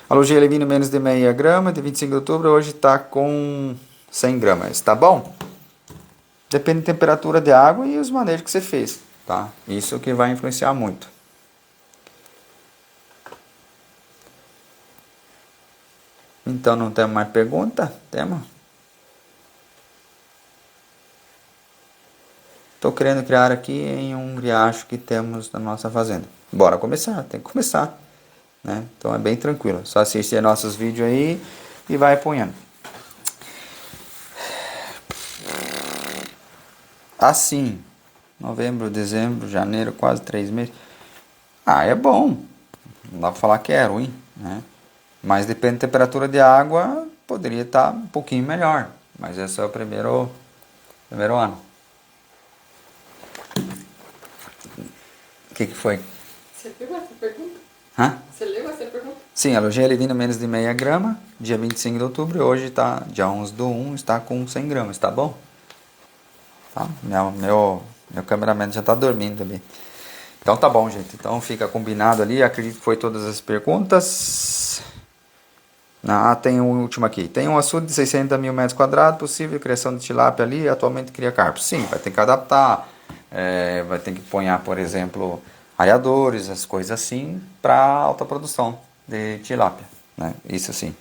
Alogia Levino menos de meia grama, de 25 de outubro, hoje está com 100 gramas, tá bom? Depende da temperatura de água e os manejos que você fez, tá? Isso que vai influenciar muito. Então não temos mais pergunta? Temos? Estou querendo criar aqui em um riacho que temos na nossa fazenda. Bora começar, tem que começar, né? Então é bem tranquilo. Só assistir nossos vídeos aí e vai apoiando. Assim, novembro, dezembro, janeiro, quase 3 meses. Ah, é bom. Não dá para falar que é ruim, né? Mas depende da temperatura de água, poderia estar um pouquinho melhor. Mas esse é o primeiro ano. O que foi? Você pegou essa pergunta? Hã? Você leu essa pergunta? Sim, a Logia Levina menos de meia grama, dia 25 de outubro, e hoje está, dia 11 do 1, está com 100 gramas, tá bom? Tá? Meu cameraman já está dormindo ali. Então tá bom, gente. Então fica combinado ali, acredito que foi todas as perguntas. Tem um último aqui. Tem um açude de 60 mil metros quadrados, possível criação de tilápia ali, atualmente cria carpo. Sim, vai ter que adaptar, vai ter que pôr, por exemplo, areadores, as coisas assim, para alta produção de tilápia, né? Isso sim.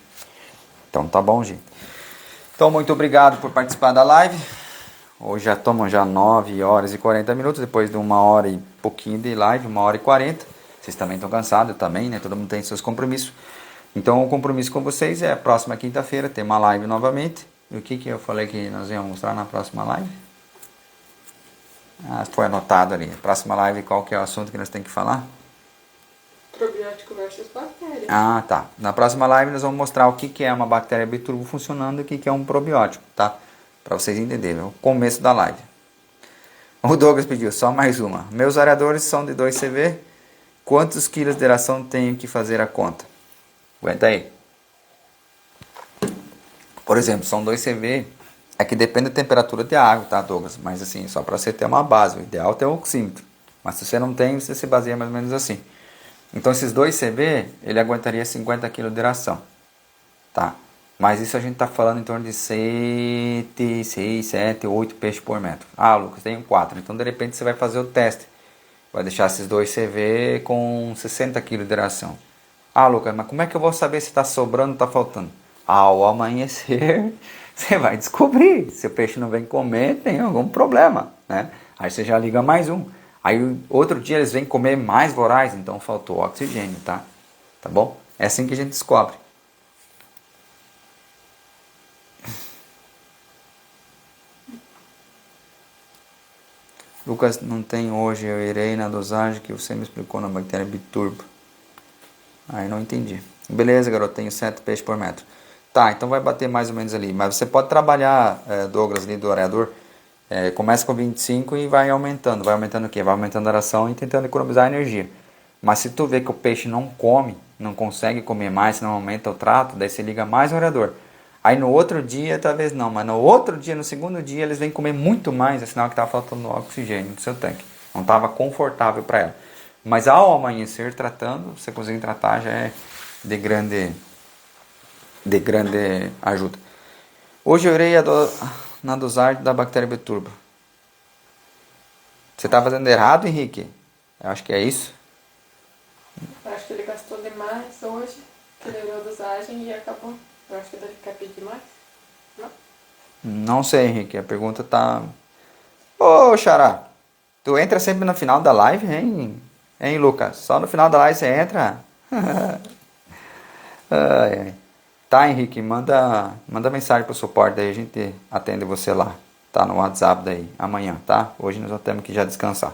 Então tá bom, gente. Então muito obrigado por participar da live. Hoje já estamos 9 horas e 40 minutos, depois de 1 hora e pouquinho de live, 1 hora e 40. Vocês também estão cansados, eu também, né? Todo mundo tem seus compromissos. Então o compromisso com vocês é a próxima quinta-feira, tem uma live novamente. E o que eu falei que nós íamos mostrar na próxima live? Foi anotado ali. Próxima live, qual que é o assunto que nós temos que falar? Probiótico versus bactéria. Tá. Na próxima live nós vamos mostrar o que é uma bactéria biturbo funcionando e o que é um probiótico, tá? Para vocês entenderem, o começo da live. O Douglas pediu só mais uma. Meus areadores são de 2 CV. Quantos quilos de ração tenho que fazer a conta? Aguenta aí. Por exemplo, são 2 CV. Aqui depende da temperatura de água, tá, Douglas? Mas assim, só para você ter uma base. O ideal é ter um oxímetro. Mas se você não tem, você se baseia mais ou menos assim. Então esses 2 CV, ele aguentaria 50 kg de ração. Tá? Mas isso a gente está falando em torno de 6, 7, 8 peixes por metro. Ah, Lucas, tenho 4. Então de repente você vai fazer o teste. Vai deixar esses 2 CV com 60 kg de ração. Ah, Lucas, mas como é que eu vou saber se está sobrando ou está faltando? Ao amanhecer, você vai descobrir. Se o peixe não vem comer, tem algum problema, né? Aí você já liga mais um. Aí outro dia eles vêm comer mais voraz, então faltou oxigênio, tá? Tá bom? É assim que a gente descobre. Lucas, não tem hoje, eu irei na dosagem que você me explicou na bactéria biturbo. Aí não entendi. Beleza, garoto, tenho 7 peixes por metro. Tá, então vai bater mais ou menos ali. Mas você pode trabalhar, Douglas, ali do areador. Começa com 25 e vai aumentando. Vai aumentando o quê? Vai aumentando a ração e tentando economizar energia. Mas se tu vê que o peixe não come, não consegue comer mais, se não aumenta o trato, daí você liga mais o areador. Aí no outro dia, talvez não, mas no outro dia, no segundo dia, eles vêm comer muito mais, é sinal que estava faltando oxigênio no seu tanque. Não estava confortável para ela. Mas ao amanhecer tratando, você conseguir tratar já é de grande ajuda. Hoje eu irei na dosagem da bactéria biturbo. Você está fazendo errado, Henrique? Eu acho que é isso. Eu acho que ele gastou demais hoje, que ele olhou a dosagem e acabou. Eu acho que ele quer pedir mais. Não? Não sei, Henrique. A pergunta tá... Ô, Xará, tu entra sempre no final da live, hein? Hein, Lucas? Só no final da live você entra? Ai, ai. Tá, Henrique, manda mensagem pro suporte, daí a gente atende você lá. Tá no WhatsApp daí, amanhã, tá? Hoje nós temos que já descansar.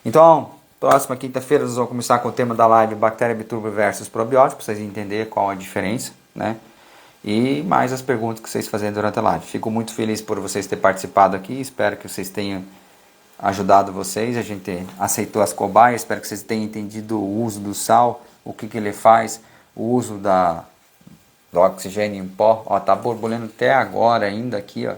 Então, próxima quinta-feira nós vamos começar com o tema da live Bactéria Biturbo versus Probiótico, para vocês entenderem qual a diferença, né? E mais as perguntas que vocês fazem durante a live. Fico muito feliz por vocês terem participado aqui, espero que vocês tenham ajudado vocês, a gente aceitou as cobaias, espero que vocês tenham entendido o uso do sal, o que ele faz, o uso do oxigênio em pó, ó, tá borbulhando até agora ainda aqui, ó,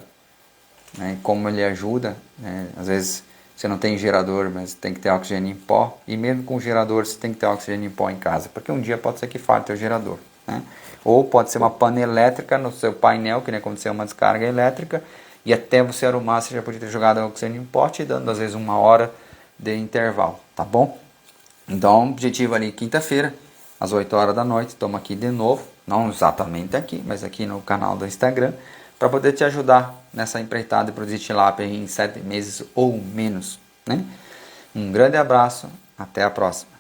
né, como ele ajuda, né, às vezes você não tem gerador, mas tem que ter oxigênio em pó, e mesmo com gerador você tem que ter oxigênio em pó em casa, porque um dia pode ser que falte o teu gerador, né, ou pode ser uma pana elétrica no seu painel, que nem aconteceu uma descarga elétrica, e até você arrumar, você já podia ter jogado oxigênio em pó, te dando às vezes 1 hora de intervalo, tá bom? Então, objetivo ali, quinta-feira, às 8 horas da noite, estamos aqui de novo, não exatamente aqui, mas aqui no canal do Instagram, para poder te ajudar nessa empreitada de produzir tilápia em 7 meses ou menos, né? Um grande abraço, até a próxima.